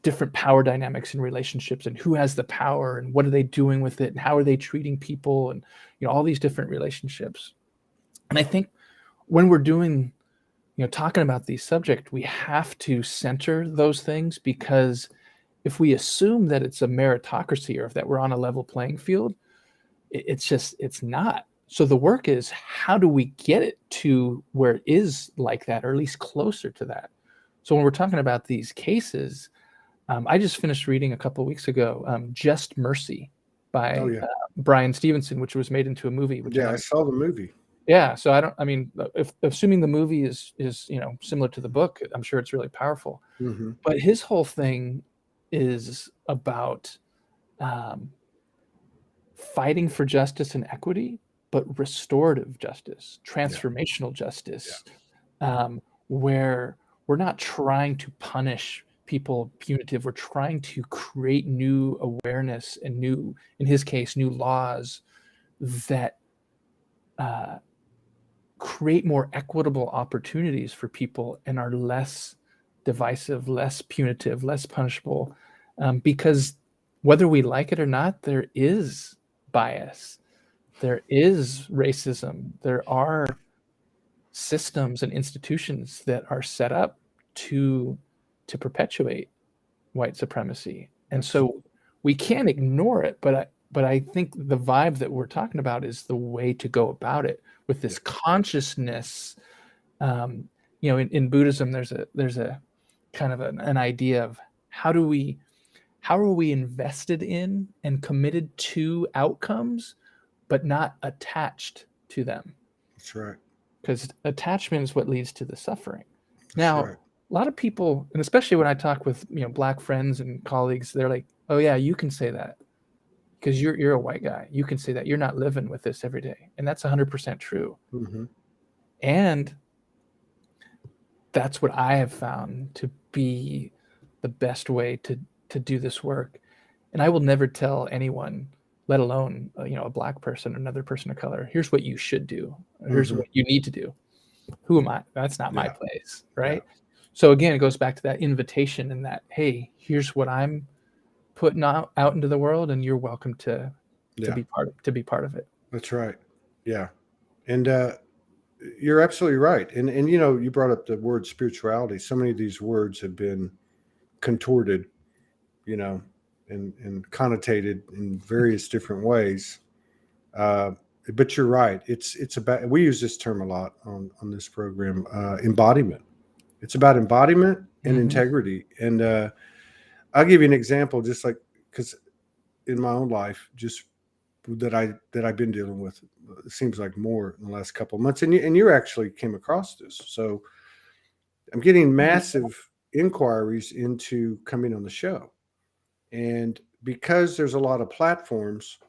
different power dynamics in relationships and who has the power and what are they doing with it and how are they treating people and all these different relationships. And I think when we're doing talking about these subjects, we have to center those things, because if we assume that it's a meritocracy or if that we're on a level playing field, it's not. So the work is, how do we get it to where it is like that, or at least closer to that? So when we're talking about these cases, I just finished reading a couple of weeks ago, Just Mercy by Brian Stevenson, which was made into a movie. I saw the movie. Yeah. So if assuming the movie is similar to the book, I'm sure it's really powerful. Mm-hmm. But his whole thing is about fighting for justice and equity, but restorative justice, transformational justice, where we're not trying to punish people punitive. We're trying to create new awareness and new, in his case, new laws that create more equitable opportunities for people and are less divisive, less punitive, less punishable, because whether we like it or not, there is bias, there is racism, there are systems and institutions that are set up to perpetuate white supremacy. And so we can't ignore it, but I think the vibe that we're talking about is the way to go about it, with this consciousness. In Buddhism, there's a kind of an idea of how are we invested in and committed to outcomes, but not attached to them. That's right. Because attachment is what leads to the suffering. Now, a lot of people, and especially when I talk with Black friends and colleagues, they're like, "Oh yeah, you can say that because you're a white guy. You can say that. You're not living with this every day," and that's 100% true. Mm-hmm. And that's what I have found to be the best way to do this work. And I will never tell anyone, let alone a Black person or another person of color, here's what you should do. Here's what you need to do. Who am I? That's not my place, right? Yeah. So again, it goes back to that invitation and that, hey, here's what I'm putting out into the world, and you're welcome to be part of it. That's right. Yeah, and you're absolutely right. And you brought up the word spirituality. So many of these words have been contorted, and connotated in various different ways. But you're right. It's about, we use this term a lot on this program, embodiment. It's about embodiment and integrity. And I'll give you an example, just like, because in my own life, just that I've been dealing with, it seems like more in the last couple of months. And you actually came across this. So I'm getting massive inquiries into coming on the show. And because there's a lot of platforms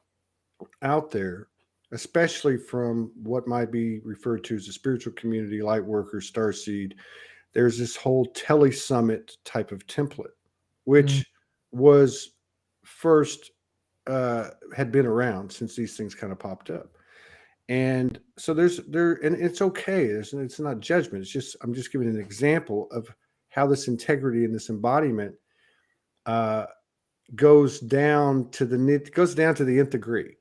out there, especially from what might be referred to as a spiritual community, Lightworkers, Starseed, there's this whole tele-summit type of template, which was first had been around since these things kind of popped up. And so and it's okay. It's not judgment. I'm just giving an example of how this integrity and this embodiment goes down to the nth degree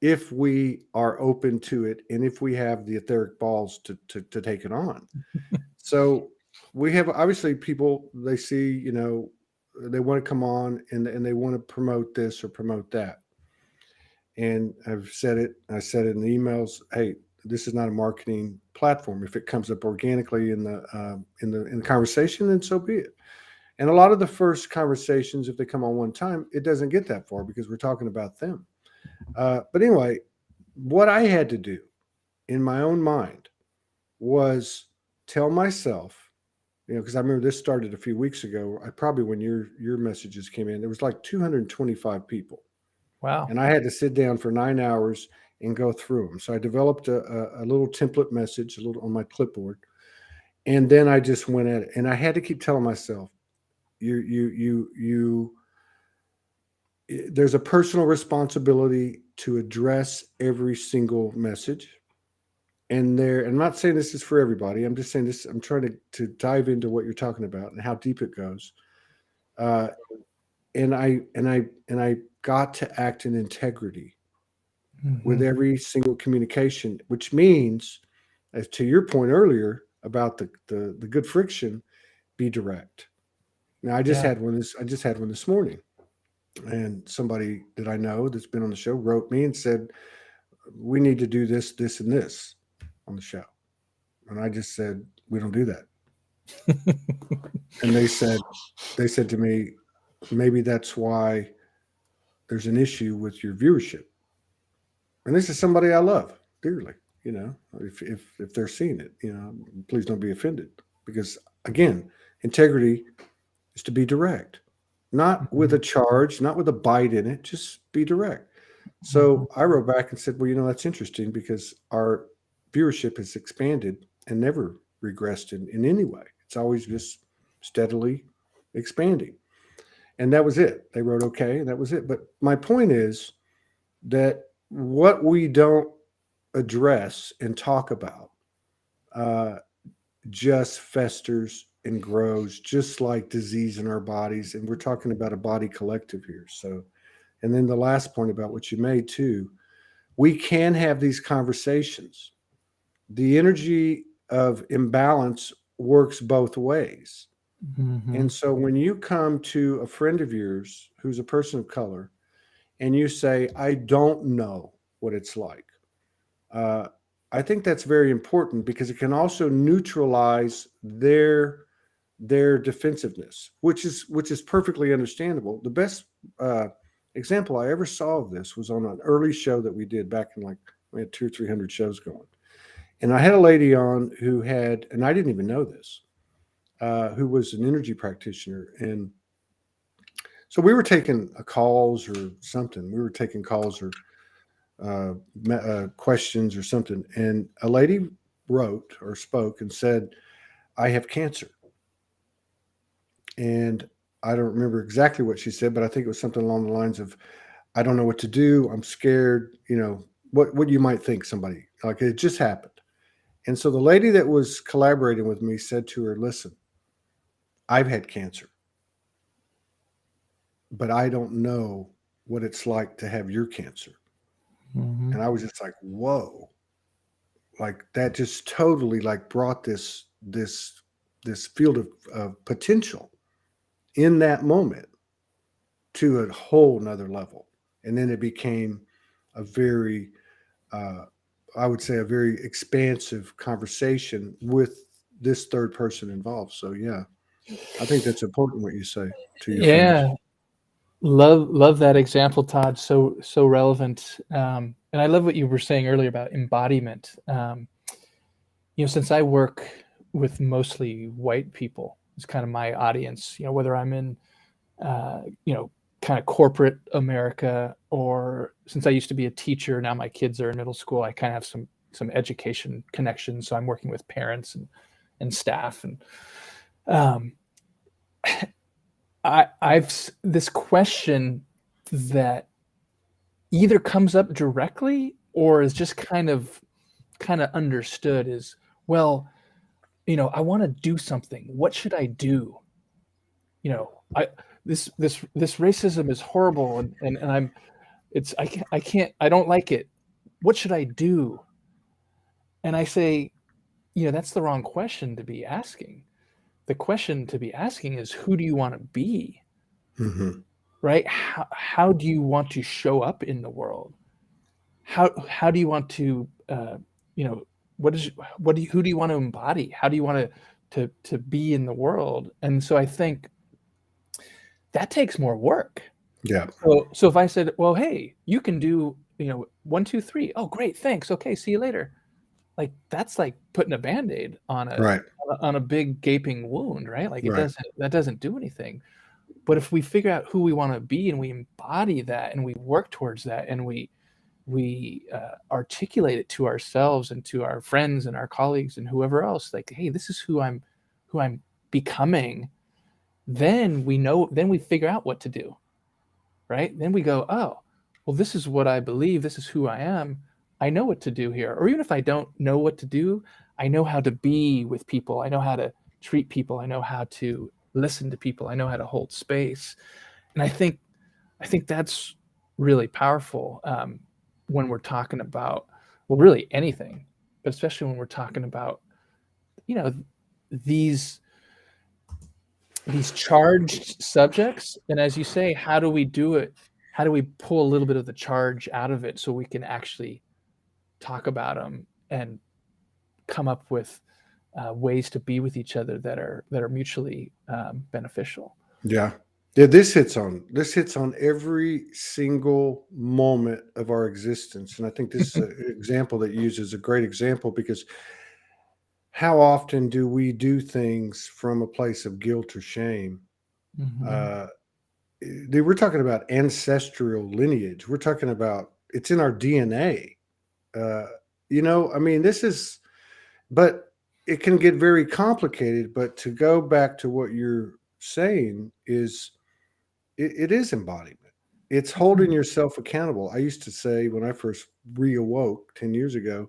if we are open to it and if we have the etheric balls to take it on. So we have obviously people, they see, they want to come on and they want to promote this or promote that. And I said it in the emails. Hey, this is not a marketing platform. If it comes up organically in the conversation, then so be it. And a lot of the first conversations, if they come on one time, it doesn't get that far because we're talking about them. But anyway, what I had to do in my own mind was tell myself, because I remember this started a few weeks ago. When your messages came in, there was like 225 people. Wow. And I had to sit down for 9 hours and go through them. So I developed a little template message on my clipboard. And then I just went at it. And I had to keep telling myself, there's a personal responsibility to address every single message. And I'm not saying this is for everybody. I'm just saying this. I'm trying to dive into what you're talking about and how deep it goes. And I got to act in integrity with every single communication, which means, as to your point earlier about the good friction, be direct. Now I just had one this morning, and somebody that I know that's been on the show wrote me and said, we need to do this, this, and this on the show. And I just said, we don't do that. And they said to me, maybe that's why there's an issue with your viewership. And this is somebody I love dearly. If they're seeing it, please don't be offended, because again, integrity is to be direct, not with a charge, not with a bite in it, just be direct. So I wrote back and said, well, that's interesting, because our viewership has expanded and never regressed in any way. It's always just steadily expanding. And that was it. They wrote, okay, and that was it. But my point is that what we don't address and talk about just festers and grows, just like disease in our bodies. And we're talking about a body collective here. So, and then the last point about what you made too, we can have these conversations. The energy of imbalance works both ways. And so when you come to a friend of yours who's a person of color and you say, I don't know what it's like, I think that's very important, because it can also neutralize their defensiveness, which is perfectly understandable. The best example I ever saw of this was on an early show that we did back in, like, we had 200 or 300 shows going. And I had a lady on who had, and I didn't even know this, who was an energy practitioner. And so we were taking calls or something. We were taking calls or questions or something. And a lady wrote or spoke and said, I have cancer. And I don't remember exactly what she said, but I think it was something along the lines of, I don't know what to do. I'm scared. What you might think somebody, like, it just happened. And so the lady that was collaborating with me said to her, listen, I've had cancer, but I don't know what it's like to have your cancer. And I was just like, whoa, like that just totally like brought this field of potential in that moment to a whole nother level. And then it became a very, I would say, a very expansive conversation with this third person involved. So yeah, I think that's important what you say to your friends. Love that example, Todd. So relevant. And I love what you were saying earlier about embodiment. Since I work with mostly white people, it's kind of my audience, whether I'm in, kind of corporate America, or since I used to be a teacher, now my kids are in middle school, I kind of have some education connections. So I'm working with parents and staff. And I've this question that either comes up directly or is just kind of kind of understood is, well, I want to do something. What should I do? This racism is horrible, and I don't like it. What should I do? And I say, that's the wrong question to be asking. The question to be asking is, who do you want to be? Mm-hmm. Right? How do you want to show up in the world? How do you want to, who do you want to embody? How do you want to be in the world? And so I think that takes more work. Yeah. So if I said, well, hey, you can do, 1, 2, 3. Oh, great. Thanks. Okay. See you later. Like, that's like putting a Band-Aid on a big gaping wound, right? Like that doesn't do anything. But if we figure out who we want to be and we embody that and we work towards that and we articulate it to ourselves and to our friends and our colleagues and whoever else, like, hey, this is who I'm becoming, then we figure out what to do, right? Then we go, oh, well, this is what I believe. This is who I am. I know what to do here. Or even if I don't know what to do, I know how to be with people. I know how to treat people. I know how to listen to people. I know how to hold space. And I think that's really powerful when we're talking about, well, really anything, but especially when we're talking about, these charged subjects. And as you say, how do we do it? How do we pull a little bit of the charge out of it so we can actually talk about them and come up with ways to be with each other that are mutually beneficial? Yeah. This hits on every single moment of our existence. And I think this is an example that you use is a great example, because how often do we do things from a place of guilt or shame? Mm-hmm. We're talking about ancestral lineage. We're talking about, it's in our DNA. But it can get very complicated. But to go back to what you're saying is, it is embodiment. It's holding yourself accountable. I used to say, when I first reawoke 10 years ago,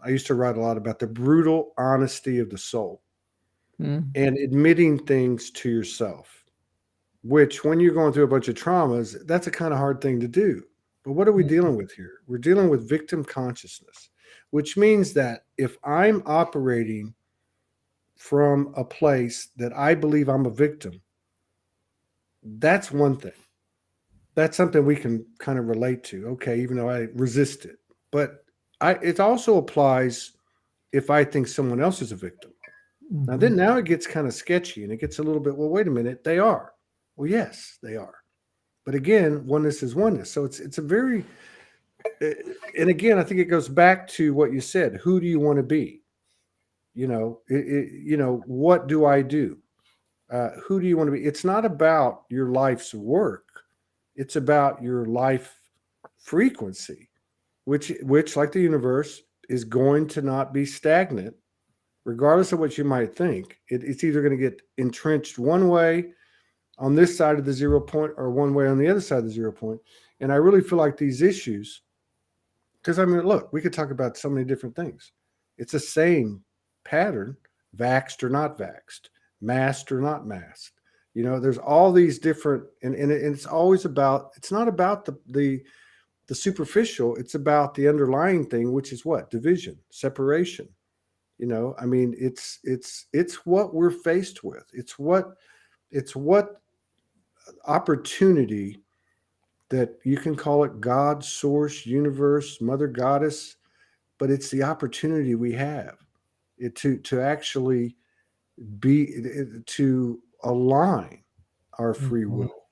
I used to write a lot about the brutal honesty of the soul and admitting things to yourself, which, when you're going through a bunch of traumas, that's a kind of hard thing to do. But what are we dealing with here? We're dealing with victim consciousness, which means that if I'm operating from a place that I believe I'm a victim, that's one thing. That's something we can kind of relate to. Okay, even though I resist it. But it also applies if I think someone else is a victim. Now it gets kind of sketchy, and it gets a little bit, well, wait a minute, they are. Well, yes, they are. But again, oneness is oneness. So it's a very, and again, I think it goes back to what you said. Who do you want to be? What do I do? Who do you want to be? It's not about your life's work. It's about your life frequency, which, like the universe, is going to not be stagnant, regardless of what you might think. It's either going to get entrenched one way on this side of the 0 point, or one way on the other side of the 0 point. And I really feel like these issues, because look, we could talk about so many different things. It's the same pattern: vaxxed or not vaxxed, masked or not masked. There's all these different, and it's always about, it's not about the superficial. It's about the underlying thing, which is what? Division, separation. It's what we're faced with. It's what opportunity, that you can call it God, source, universe, mother goddess, but it's the opportunity we have to actually to align our free will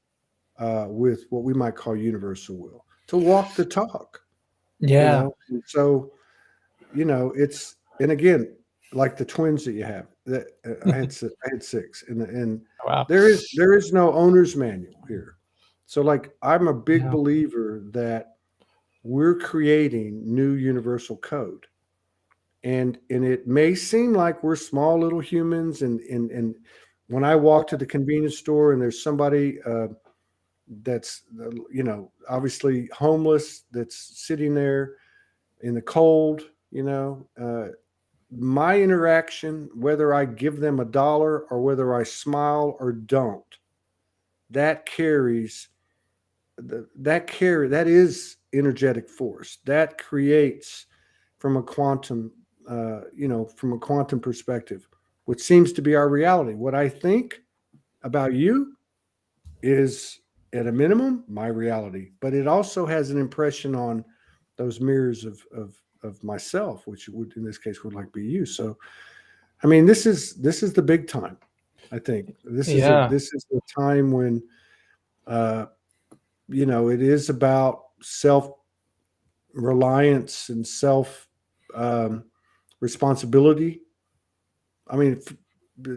with what we might call universal will, to walk the talk. Yeah. And so, it's, and again, like the twins that you have, that I had 6, and Wow. there is no owner's manual here. So, like, I'm a big Yeah. believer that we're creating new universal code. And it may seem like we're small little humans, and when I walk to the convenience store and there's somebody that's obviously homeless, that's sitting there in the cold, My interaction, whether I give them $1 or whether I smile or don't, that carries that is energetic force that creates from a quantum from a quantum perspective, which seems to be our reality. What I think about you is at a minimum my reality, but it also has an impression on those mirrors of myself, which would in this case would like be you. So I mean, this is the big time. I think Yeah. this is the time when uh, it is about self reliance and self um, responsibility. I mean,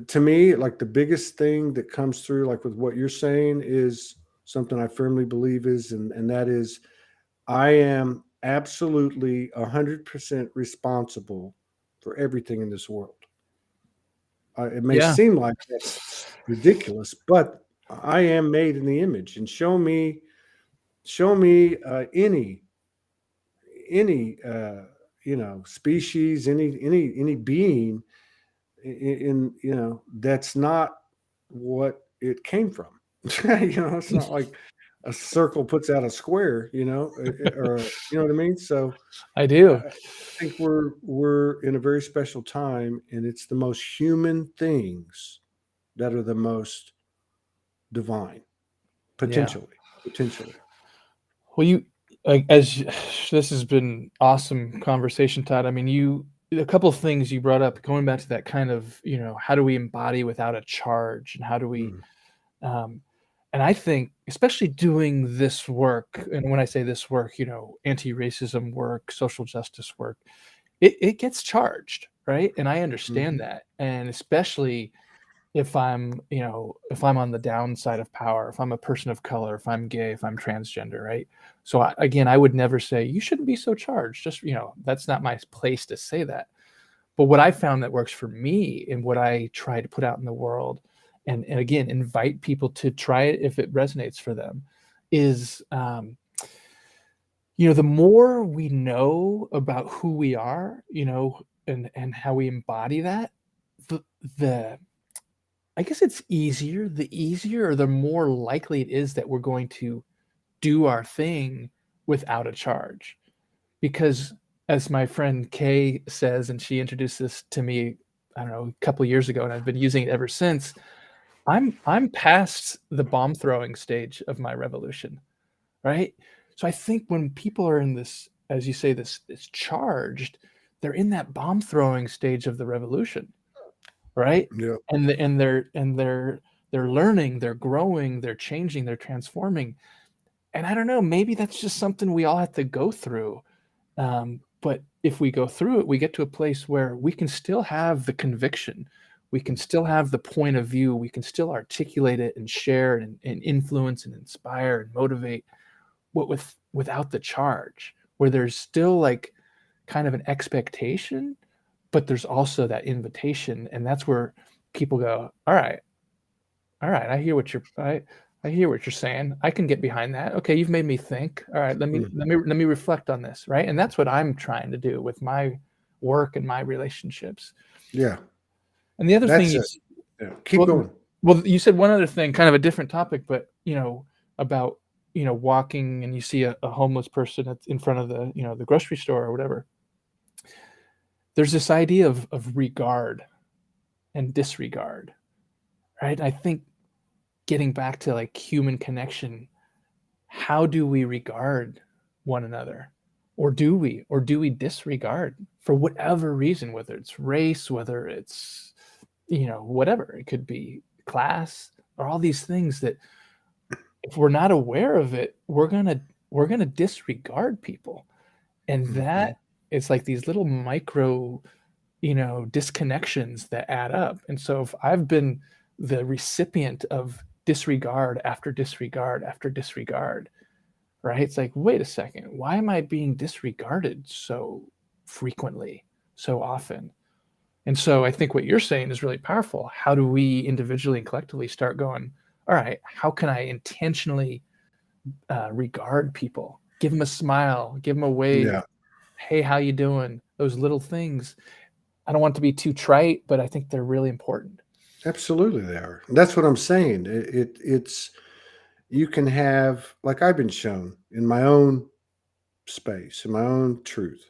to me, like the biggest thing that comes through, like with what you're saying, is something I firmly believe is, and that is, I am absolutely 100% responsible for everything in this world. It may Yeah. seem like that's ridiculous, but I am made in the image, and show me any species, any being in that's not what it came from. It's not like a circle puts out a square, or you know what I mean. So I I do. think we're in a very special time, and it's the most human things that are the most divine, Yeah. potentially. Well, you like as this has been awesome conversation, Todd. I mean, a couple of things you brought up going back to that kind of, how do we embody without a charge, and how do we Mm. um and I think especially doing this work, and when I say this work, anti-racism work, social justice work, it gets charged, right? And I understand Mhm. that. And especially if I'm on the downside of power, if I'm a person of color, if I'm gay, if I'm transgender, right? So again, I would never say you shouldn't be so charged. Just, that's not my place to say that. But what I found that works for me and what I try to put out in the world, and again, invite people to try it if it resonates for them, is, the more we know about who we are, and how we embody that, the, the I guess it's easier. The easier or the more likely it is that we're going to do our thing without a charge. Because as my friend Kay says, and she introduced this to me, I don't know, a couple of years ago, and I've been using it ever since. I'm past the bomb throwing stage of my revolution, right? So I think when people are in this, as you say, this charged, they're in that bomb throwing stage of the revolution, right? Yeah. And they're learning, they're growing, they're changing, they're transforming. And I don't know, maybe that's just something we all have to go through. But if we go through it, we get to a place where we can still have the conviction, we can still have the point of view, we can still articulate it and share and influence and inspire and motivate, without the charge, where there's still like kind of an expectation, but there's also that invitation. And that's where people go, all right, I hear what you're saying. I can get behind that. Okay, you've made me think. All right, let me Mm. let me let me reflect on this, right? And that's what I'm trying to do with my work and my relationships. Yeah. And the other thing That's you it. Yeah. Keep well, going. well, you said one other thing, kind of a different topic, but about walking and you see a homeless person in front of the grocery store or whatever. There's this idea of regard and disregard, right? I think getting back to like human connection, how do we regard one another? Or do we disregard for whatever reason, whether it's race, whether it's whatever, it could be class, or all these things that if we're not aware of it, we're gonna disregard people. And Mhm. that it's like these little micro disconnections that add up. And so if I've been the recipient of disregard after disregard after disregard, right? It's like, wait a second, why am I being disregarded so frequently, so often? And so I think what you're saying is really powerful. How do we individually and collectively start going, all right, how can I intentionally regard people, give them a smile, give them a wave, Yeah. Hey, how you doing? Those little things. I don't want to be too trite, but I think they're really important. Absolutely, they are. That's what I'm saying. It's you can have, like I've been shown in my own space, in my own truth,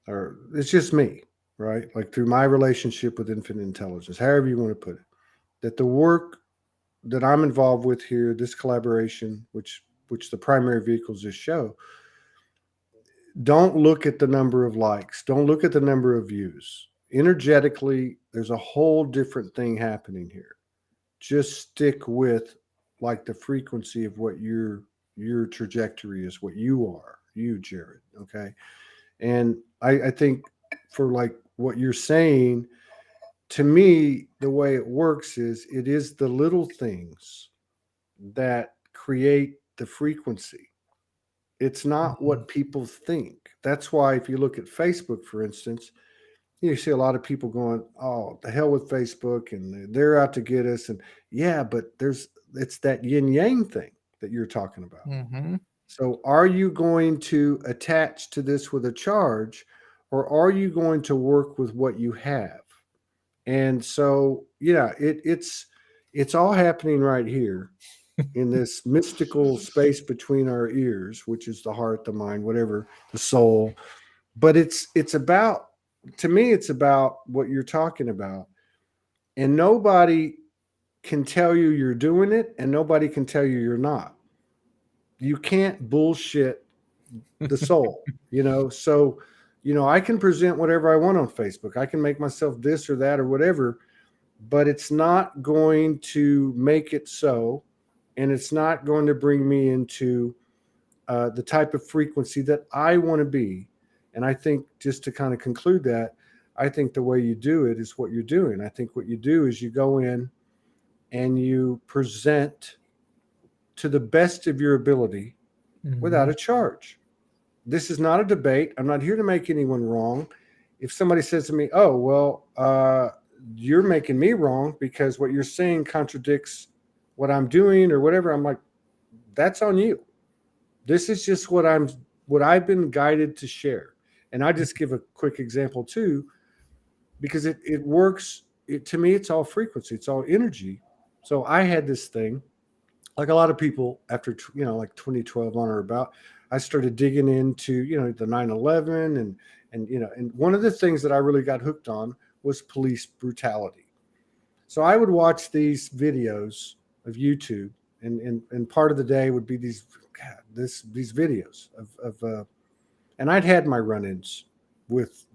or it's just me, right? Like through my relationship with infinite intelligence, however you want to put it, that the work that I'm involved with here, this collaboration, which the primary vehicle is this show, don't look at the number of likes, don't look at the number of views. Energetically, there's a whole different thing happening here. Just stick with like the frequency of what your trajectory is, what you are, you, Jarod. Okay. And I think for like what you're saying, to me, the way it works is it is the little things that create the frequency. It's not Mhm. what people think. That's why if you look at Facebook, for instance, you see a lot of people going, "Oh, the hell with Facebook," and they're out to get us. And yeah, but it's that yin yang thing that you're talking about. Mhm. So, are you going to attach to this with a charge, or are you going to work with what you have? And so, yeah, it's all happening right here in this mystical space between our ears, which is the heart, the mind, whatever, the soul. But it's about, to me, it's about what you're talking about. And nobody can tell you you're doing it, and nobody can tell you you're not. You can't bullshit the soul, you know? So, I can present whatever I want on Facebook. I can make myself this or that or whatever, but it's not going to make it so. And it's not going to bring me into the type of frequency that I want to be. And I think just to kind of conclude that, I think the way you do it is what you're doing. I think what you do is you go in and you present to the best of your ability without Mhm. a charge. This is not a debate. I'm not here to make anyone wrong. If somebody says to me, "Oh, well, you're making me wrong because what you're saying contradicts what I'm doing or whatever," I'm like, "That's on you. This is just what I've been guided to share." And I just give a quick example too, because it works. To me, it's all frequency, it's all energy. So I had this thing, like a lot of people, after like 2012 on or about, I started digging into the 9/11, and one of the things that I really got hooked on was police brutality. So I would watch these videos of YouTube, and part of the day would be these videos of and I'd had my run-ins with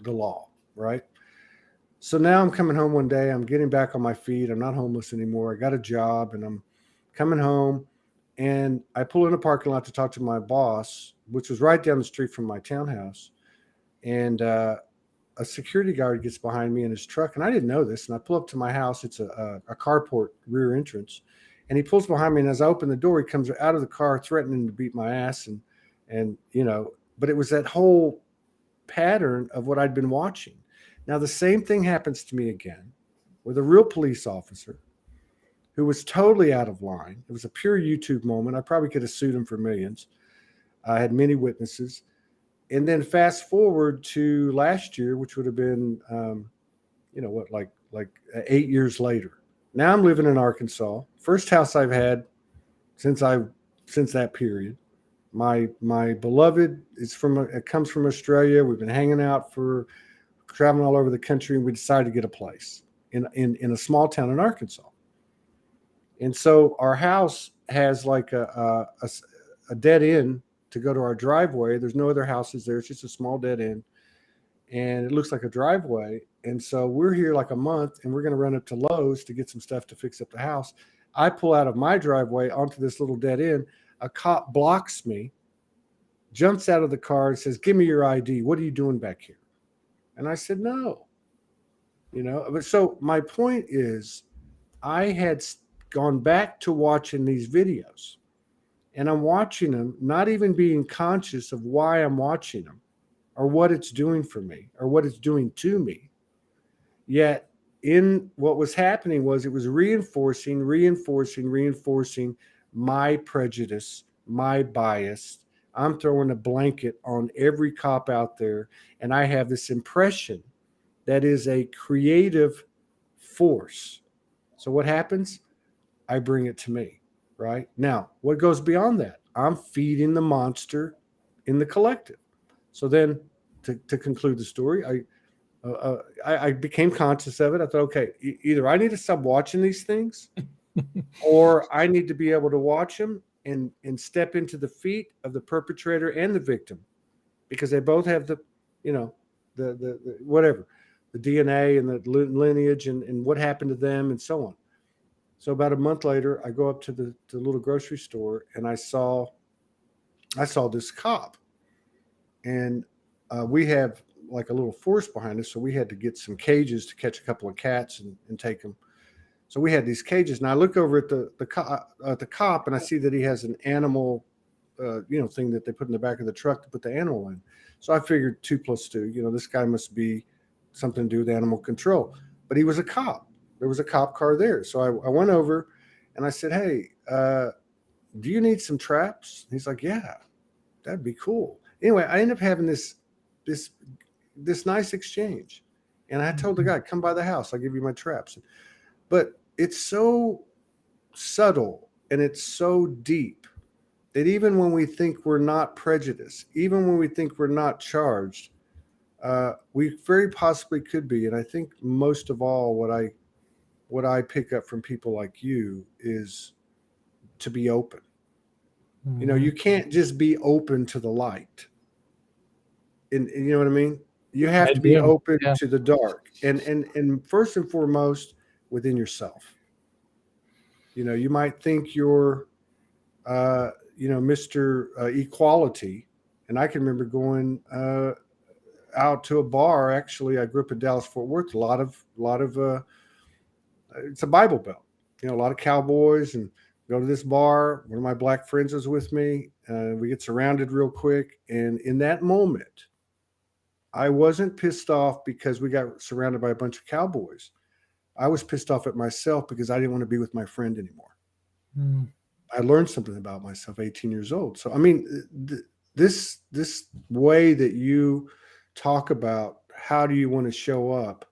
the law, right? So now I'm coming home one day, I'm getting back on my feet, I'm not homeless anymore, I got a job, and I'm coming home, and I pull in a parking lot to talk to my boss, which was right down the street from my townhouse. And a security guard gets behind me in his truck, and I didn't know this. And I pull up to my house. It's a carport rear entrance, and he pulls behind me. And as I open the door, he comes out of the car, threatening to beat my ass. And but it was that whole pattern of what I'd been watching. Now the same thing happens to me again with a real police officer who was totally out of line. It was a pure YouTube moment. I probably could have sued him for millions. I had many witnesses. And then fast forward to last year, which would have been, like 8 years later. Now I'm living in Arkansas. First house I've had since that period. My beloved it comes from Australia. We've been hanging out for traveling all over the country, and we decided to get a place in a small town in Arkansas. And so our house has like a dead end to go to our driveway. There's no other houses there. It's just a small dead end, and it looks like a driveway. And so we're here like a month, and we're going to run up to Lowe's to get some stuff to fix up the house. I pull out of my driveway onto this little dead end. A cop blocks me, jumps out of the car, and says, "Give me your ID. What are you doing back here?" And I said, "No." But so my point is, I had gone back to watching these videos, and I'm watching them, not even being conscious of why I'm watching them or what it's doing for me or what it's doing to me. Yet, in what was happening was it was reinforcing my prejudice, my bias, I'm throwing a blanket on every cop out there, and I have this impression that is a creative force. So what happens? I bring it to me, right? Now, what goes beyond that? I'm feeding the monster in the collective. So then, to conclude the story, I became conscious of it. I thought, okay, either I need to stop watching these things, or I need to be able to watch them and step into the feet of the perpetrator and the victim, because they both have the, you know, the whatever, the DNA and the lineage and what happened to them and so on. So about a month later, I go up to the little grocery store, and I saw this cop, and we have like a little forest behind us, so we had to get some cages to catch a couple of cats and take them. So we had these cages, and I look over at the cop, and I see that he has an animal, thing that they put in the back of the truck to put the animal in. So I figured 2 + 2. This guy must be something to do with animal control. But he was a cop. There was a cop car there. So I went over, and I said, "Hey, do you need some traps?" He's like, "Yeah, that'd be cool." Anyway, I ended up having this nice exchange, and I told the guy, "Come by the house. I'll give you my traps." But it's so subtle and it's so deep that even when we think we're not prejudiced, even when we think we're not charged, we very possibly could be. And I think most of all, what I pick up from people like you is to be open. You can't just be open to the light. And you know what I mean? You have to be open to the dark. And first and foremost, within yourself. You might think you're, Mr. Equality. And I can remember going out to a bar. Actually, I grew up in Dallas, Fort Worth. A lot of it's a Bible Belt. A lot of cowboys, and go to this bar. One of my black friends was with me. We get surrounded real quick. And in that moment, I wasn't pissed off because we got surrounded by a bunch of cowboys. I was pissed off at myself because I didn't want to be with my friend anymore. I learned something about myself, 18 years old. So, I mean, this way that you talk about how do you want to show up,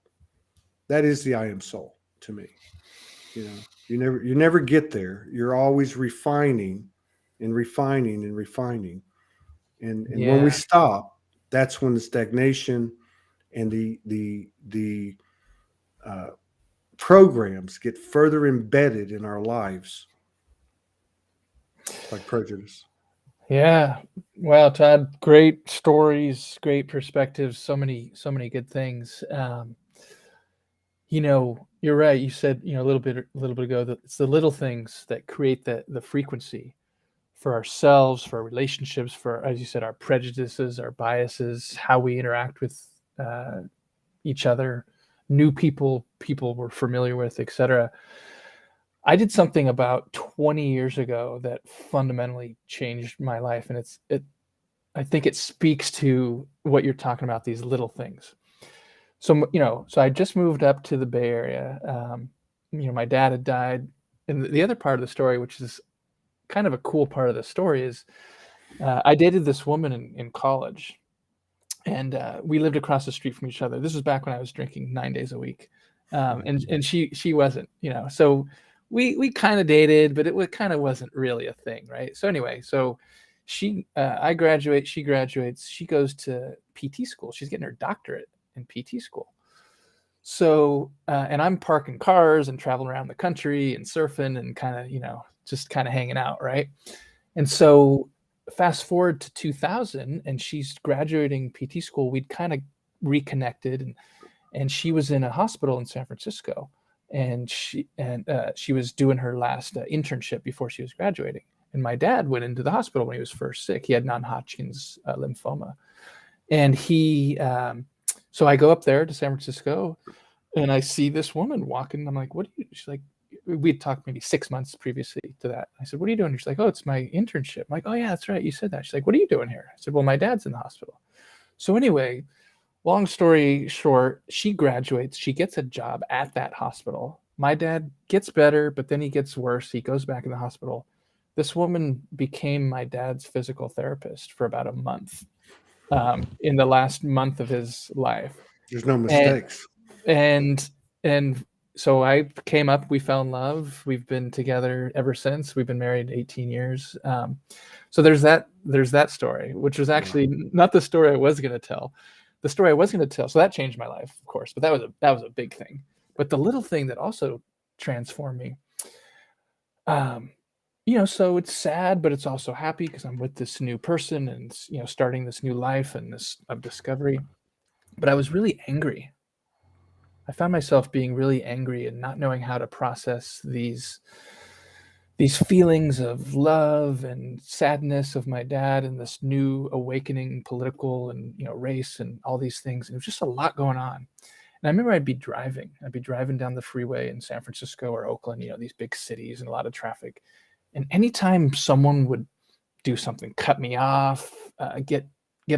that is the I am soul to me. You never get there. You're always refining and refining and refining. And when we stop, that's when the stagnation and the programs get further embedded in our lives, like prejudice. Yeah. Wow, Todd, great stories, great perspectives, so many good things. You're right. You said, a little bit ago, that it's the little things that create the frequency for ourselves, for our relationships, for, as you said, our prejudices, our biases, how we interact with each other, new people we're familiar with, etc. I did something about 20 years ago that fundamentally changed my life, and I think it speaks to what you're talking about, these little things. So I just moved up to the Bay Area. My dad had died, and the other part of the story, which is kind of a cool part of the story, is I dated this woman in college, and we lived across the street from each other. This was back when I was drinking 9 days a week, and she wasn't. So we kind of dated, but it kind of wasn't really a thing, right? So anyway, I graduate, she graduates, she goes to PT school. She's getting her doctorate in PT school. So and I'm parking cars and traveling around the country and surfing and kind of just kind of hanging out, right? And so fast forward to 2000, and she's graduating PT school. We'd kind of reconnected, and she was in a hospital in San Francisco, and she was doing her last internship before she was graduating. And my dad went into the hospital when he was first sick. He had non-Hodgkin's lymphoma, and so I go up there to San Francisco, and I see this woman walking. I'm like, "What are you?" She's like, we'd talked maybe 6 months previously to that. I said, "What are you doing?" She's like, "Oh, it's my internship." I'm like, "Oh yeah, that's right. You said that." She's like, "What are you doing here?" I said, "Well, my dad's in the hospital." So anyway, long story short, she graduates. She gets a job at that hospital. My dad gets better, but then he gets worse. He goes back in the hospital. this woman became my dad's physical therapist for about a month, in the last month of his life. There's no And mistakes. and and so I came up, we fell in love. We've been together ever since. We've been married 18 years. So there's that story, which was actually not the story I was going to tell. The story I was going to tell. So that changed my life, of course, but that was a big thing. But the little thing that also transformed me, so it's sad, but it's also happy because I'm with this new person and, starting this new life and this of discovery. But I was really angry. I found myself being really angry and not knowing how to process these feelings of love and sadness of my dad and this new awakening political and, race and all these things. And it was just a lot going on. And I remember I'd be driving down the freeway in San Francisco or Oakland, these big cities and a lot of traffic. And anytime someone would do something, cut me off, get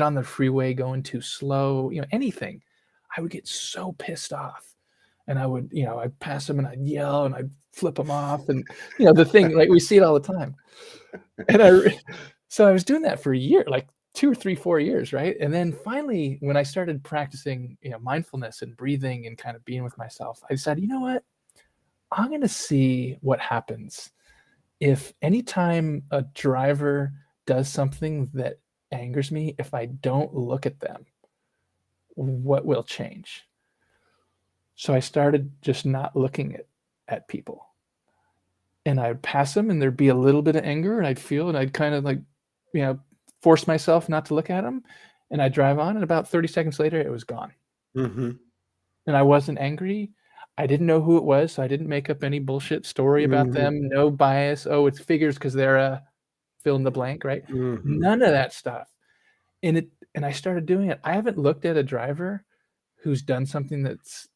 on the freeway going too slow, anything, I would get so pissed off. And I would, I'd pass them and I'd yell and I'd flip them off. And, the thing, like we see it all the time. And so I was doing that for a year, like 2 or 3, 4 years. Right. And then finally, when I started practicing, mindfulness and breathing and kind of being with myself, I decided, you know what, I'm going to see what happens if anytime a driver does something that angers me, if I don't look at them, what will change? So I started just not looking at people. And I'd pass them and there'd be a little bit of anger and I'd feel and I'd kind of like, force myself not to look at them. And I'd drive on and about 30 seconds later, it was gone. Mm-hmm. And I wasn't angry. I didn't know who it was. So I didn't make up any bullshit story about them. No bias. Oh, it's figures because they're a fill in the blank, right? Mm-hmm. None of that stuff. And I started doing it. I haven't looked at a driver who's done something that's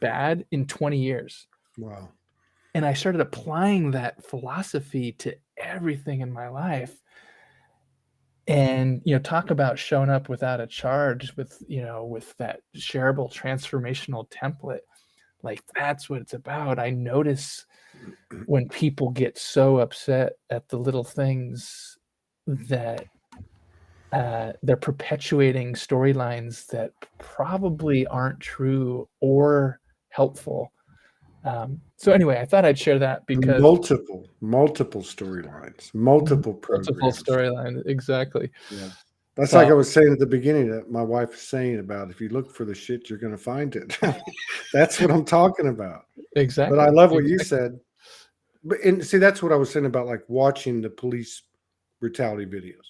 bad in 20 years. Wow. And I started applying that philosophy to everything in my life. And, talk about showing up without a charge with that shareable transformational template. Like that's what it's about. I notice when people get so upset at the little things that they're perpetuating storylines that probably aren't true or helpful. So anyway, I thought I'd share that because multiple storylines, multiple programs. Multiple storylines, exactly. Yeah. That's like I was saying at the beginning that my wife was saying about if you look for the shit, you're going to find it. That's what I'm talking about. Exactly. But I love what you said. And see, that's what I was saying about like watching the police brutality videos.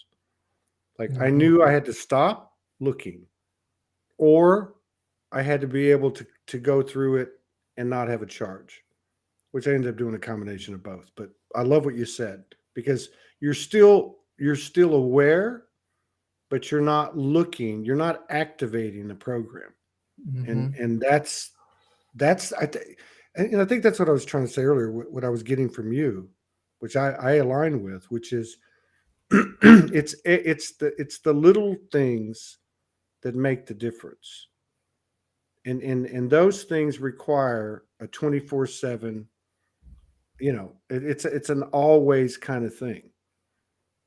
Like I knew I had to stop looking, or I had to be able to go through it and not have a charge, which I ended up doing a combination of both. But I love what you said because you're still aware, but you're not looking, you're not activating the program. And that's I think that's what I was trying to say earlier, what I was getting from you, which I align with, which is it's the little things that make the difference. And those things require a 24/7, it's an always kind of thing.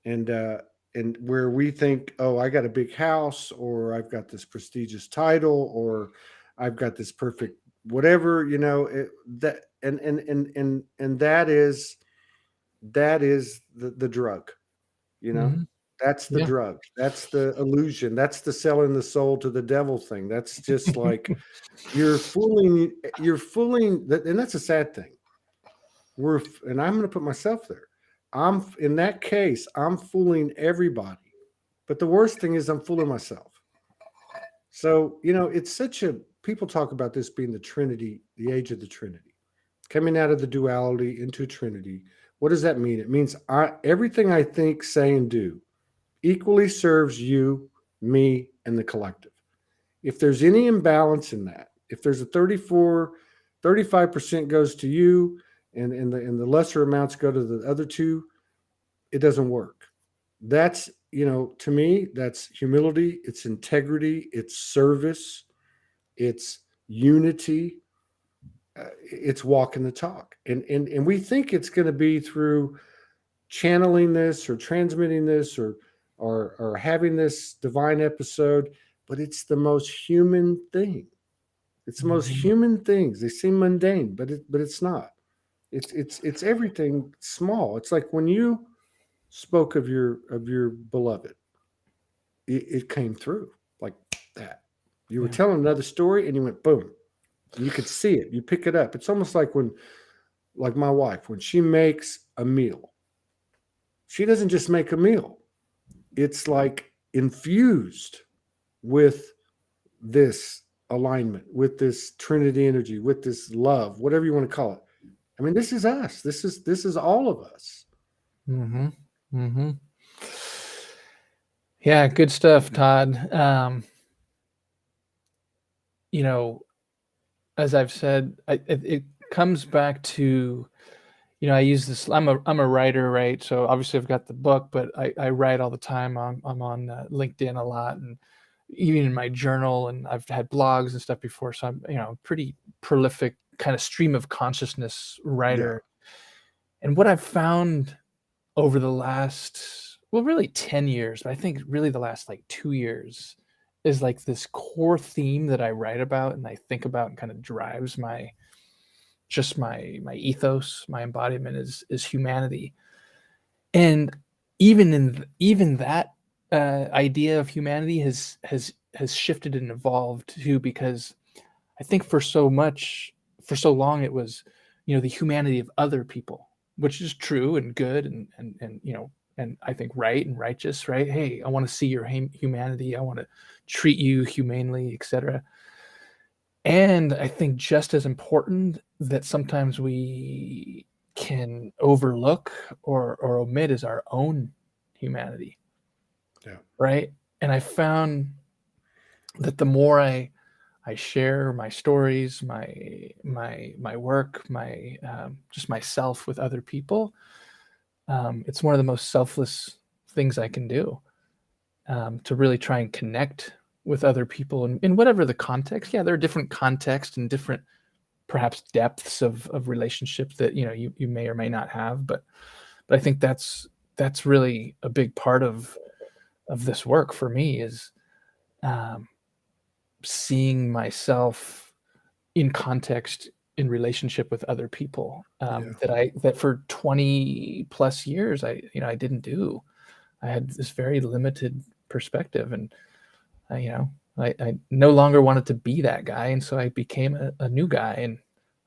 And where we think, oh, I got a big house, or I've got this prestigious title, or I've got this perfect whatever, that is the drug, that's the drug, that's the illusion, that's the selling the soul to the devil thing. That's just like you're fooling, and that's a sad thing. And I'm going to put myself there. In that case, I'm fooling everybody. But the worst thing is I'm fooling myself. So, it's people talk about this being the Trinity, the age of the Trinity, coming out of the duality into Trinity. What does that mean? It means everything I think, say, and do equally serves you, me, and the collective. If there's any imbalance in that, if there's a 35% goes to you, and the lesser amounts go to the other two, it doesn't work. That's, to me, that's humility, it's integrity, it's service, it's unity, it's walking the talk. And we think it's going to be through channeling this or transmitting this or having this divine episode, but it's the most human thing. It's the most human things. They seem mundane, but it's not. It's everything small. It's like when you spoke of your beloved, it came through like that. You were telling another story and you went boom. You could see it. You pick it up. It's almost like like my wife, when she makes a meal, she doesn't just make a meal. It's like infused with this alignment, with this Trinity energy, with this love, whatever you want to call it. I mean, this is us. This is all of us. Mm-hmm. Mm-hmm. Yeah, good stuff, Todd. You know, as I've said, it comes back to, you know, I use this. I'm a writer, right? So obviously I've got the book, but I write all the time. I'm on LinkedIn a lot, and even in my journal, and I've had blogs and stuff before. So I'm, you know, pretty prolific kind of stream of consciousness writer. Yeah. And what I've found over the last, well, really 10 years, but I think really the last like 2 years, is like this core theme that I write about and I think about and kind of drives my ethos, my embodiment is humanity. And even that idea of humanity has shifted and evolved too, because I think for so long it was, you know, the humanity of other people, which is true and good and you know, and I think right and righteous, right? Hey, I want to see your humanity. I want to treat you humanely, etc. And I think just as important that sometimes we can overlook or omit is our own humanity. Yeah. Right. And I found that the more I share my stories, my work, my just myself with other people, it's one of the most selfless things I can do, to really try and connect with other people in whatever the context. Yeah, there are different contexts and different perhaps depths of relationships that, you know, you may or may not have, but I think that's really a big part of this work for me is seeing myself in context in relationship with other people, that for 20 plus years I didn't do. I had this very limited perspective, and I no longer wanted to be that guy, and so I became a new guy, and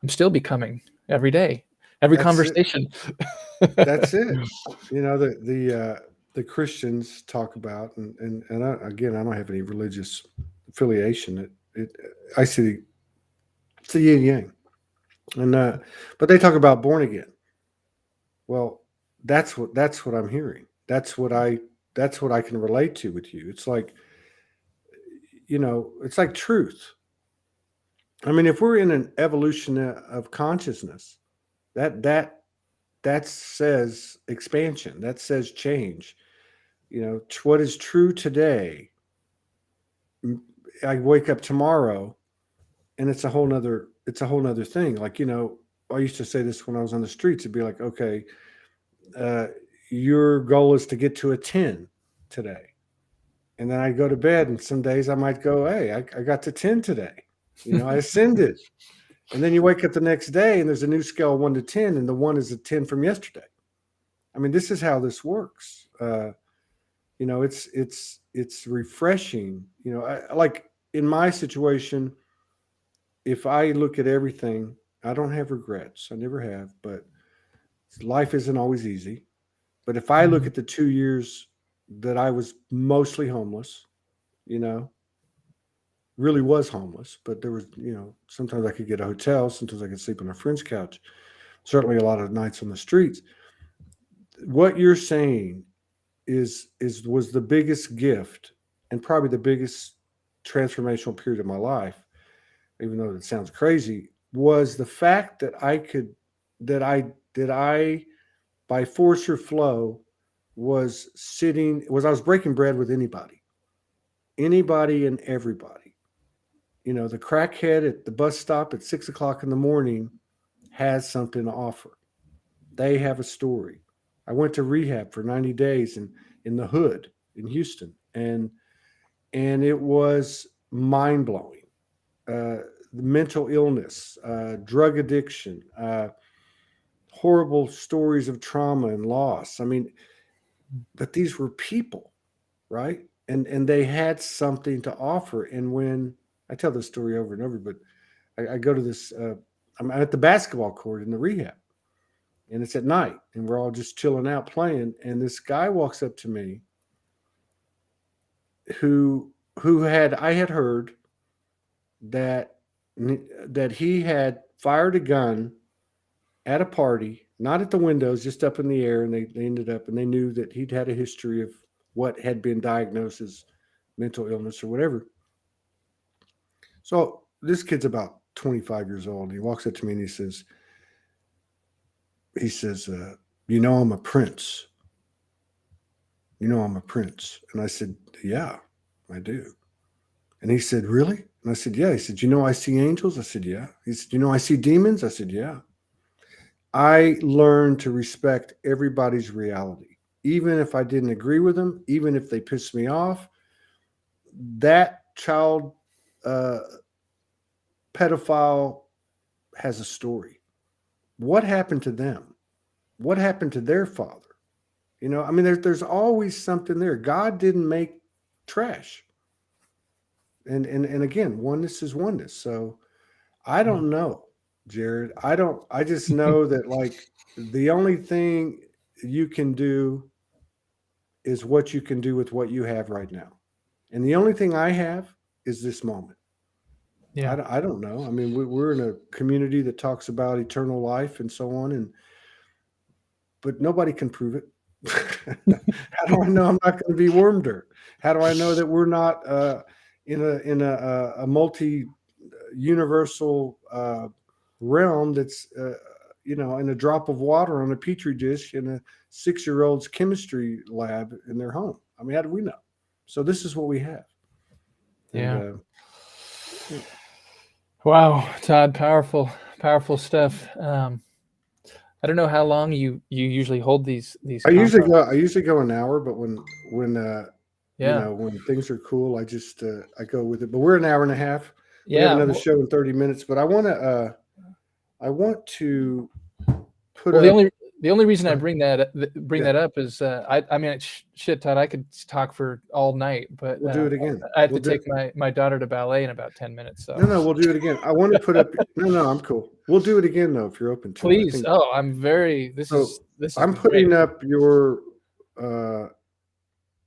I'm still becoming every day, every conversation. That's it. You know, the Christians talk about, and again, I don't have any religious affiliation. I see it's the yin yang, and but they talk about born again. Well, that's what I'm hearing. That's what I can relate to with you. It's like, you know, it's like truth. I mean, if we're in an evolution of consciousness, that says expansion. That says change. You know, what is true today, I wake up tomorrow and it's a whole nother thing. Like, you know, I used to say this when I was on the streets. It'd be like, okay, your goal is to get to a 10 today. And then I go to bed, and some days I might go, hey, I got to 10 today. You know, I ascended. And then you wake up the next day and there's a new scale 1 to 10, and the 1 is a 10 from yesterday. I mean, this is how this works. You know, it's refreshing. You know, like in my situation, if I look at everything, I don't have regrets. I never have, but life isn't always easy. But if I look at the 2 years that I was mostly homeless, you know, really was homeless, but there was, you know, sometimes I could get a hotel, sometimes I could sleep on a friend's couch, certainly a lot of nights on the streets. What you're saying was the biggest gift and probably the biggest transformational period of my life, even though it sounds crazy, was the fact that I by force or flow was I was breaking bread with anybody and everybody. You know, the crackhead at the bus stop at 6 o'clock in the morning has something to offer. They have a story. I went to rehab for 90 days in the hood in Houston, and it was mind blowing. Mental illness, drug addiction, horrible stories of trauma and loss. I mean, but these were people, right? And they had something to offer. And when I tell this story over and over, but I go to this, I'm at the basketball court in the rehab, and it's at night, and we're all just chilling out playing. And this guy walks up to me who had I had heard that that he had fired a gun at a party, not at the windows, just up in the air, and they ended up and they knew that he'd had a history of what had been diagnosed as mental illness or whatever. So this kid's about 25 years old. And he walks up to me and he says, I'm a prince. I'm a prince. And I said, yeah, I do. And he said, really? And I said, yeah. He said, I see angels? I said, yeah. He said, I see demons? I said, yeah. I learned to respect everybody's reality, even if I didn't agree with them, even if they pissed me off. That child pedophile has a story. What happened to them? What happened to their father? There's always something there. God didn't make trash. And again, oneness is oneness. So I don't know, Jarod. I just know that like the only thing you can do is what you can do with what you have right now. And the only thing I have is this moment. Yeah. I don't know. I mean, we're in a community that talks about eternal life and so on, but nobody can prove it. How do I know I'm not going to be worm dirt? How do I know that we're not in a multi universal realm that's in a drop of water on a petri dish in a 6-year-old's chemistry lab in their home? I mean, how do we know? So this is what we have. Yeah. Wow, Todd, powerful stuff. I don't know how long you usually hold these. I usually go an hour, but when yeah, when things are cool, I just I go with it. But we're an hour and a half. Yeah, we have another show in 30 minutes. But I want to put up. The only reason I bring that up is I mean shit, Todd, I could talk for all night, but we'll do it again. I have to take my daughter to ballet in about 10 minutes. So no, we'll do it again. I want to put up. No, I'm cool. We'll do it again though if you're open to Please. it. I'm very. This is. I'm putting up your.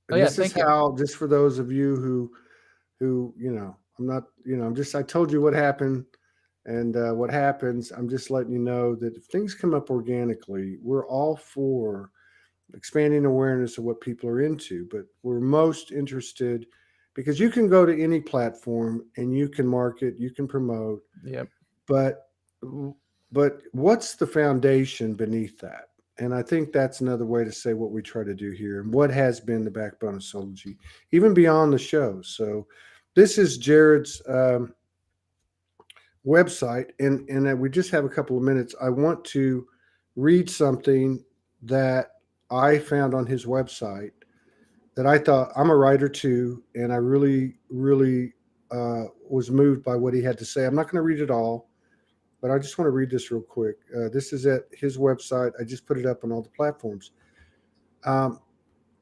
This thank is how. Just for those of you who I'm not. I told you what happened. And what happens, I'm just letting you know that if things come up organically, we're all for expanding awareness of what people are into, but we're most interested because you can go to any platform and you can market, you can promote. Yep. But what's the foundation beneath that? And I think that's another way to say what we try to do here and what has been the backbone of Soulogy, even beyond the show. So this is Jarod's website, and we just have a couple of minutes. I want to read something that I found on his website that I thought, I'm a writer too, and I really, really was moved by what he had to say. I'm not going to read it all, but I just want to read this real quick. This is at his website. I just put it up on all the platforms.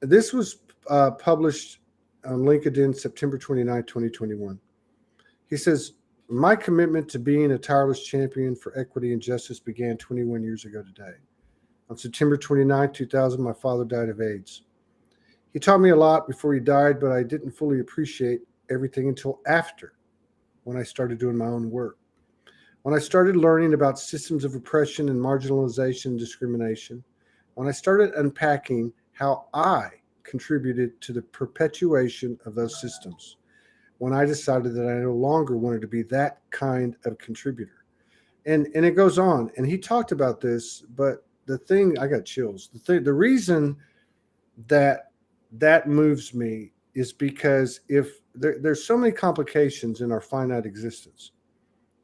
This was published on LinkedIn September 29, 2021. He says, my commitment to being a tireless champion for equity and justice began 21 years ago today. On September 29, 2000, my father died of AIDS. He taught me a lot before he died, but I didn't fully appreciate everything until after, when I started doing my own work. When I started learning about systems of oppression and marginalization and discrimination, when I started unpacking how I contributed to the perpetuation of those systems, when I decided that I no longer wanted to be that kind of contributor. And it goes on. And he talked about this, but the thing, I got chills. The reason that moves me is because if there's so many complications in our finite existence,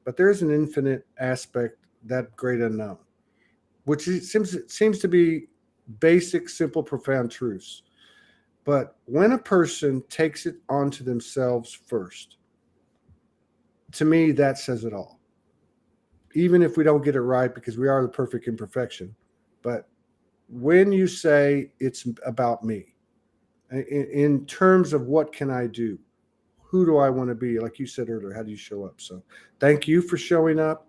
but there is an infinite aspect, that great unknown, which seems to be basic, simple, profound truths. But when a person takes it onto themselves first, to me, that says it all. Even if we don't get it right, because we are the perfect imperfection. But when you say it's about me, in terms of what can I do? Who do I want to be? Like you said earlier, how do you show up? So thank you for showing up.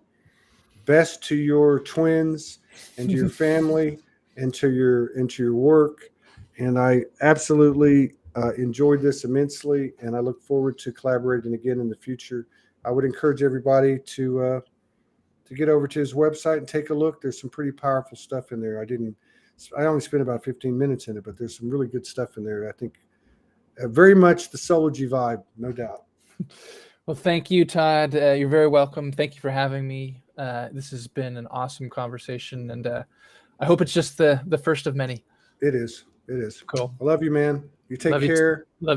Best to your twins and to your family and to your work. And I absolutely enjoyed this immensely, and I look forward to collaborating again in the future. I would encourage everybody to get over to his website and take a look. There's some pretty powerful stuff in there. I only spent about 15 minutes in it, but there's some really good stuff in there. I think very much the Soulogy vibe, no doubt. Well, thank you, Todd. You're very welcome. Thank you for having me. This has been an awesome conversation, and I hope it's just the first of many. It is. It is. Cool. I love you, man. You take Love you care. Love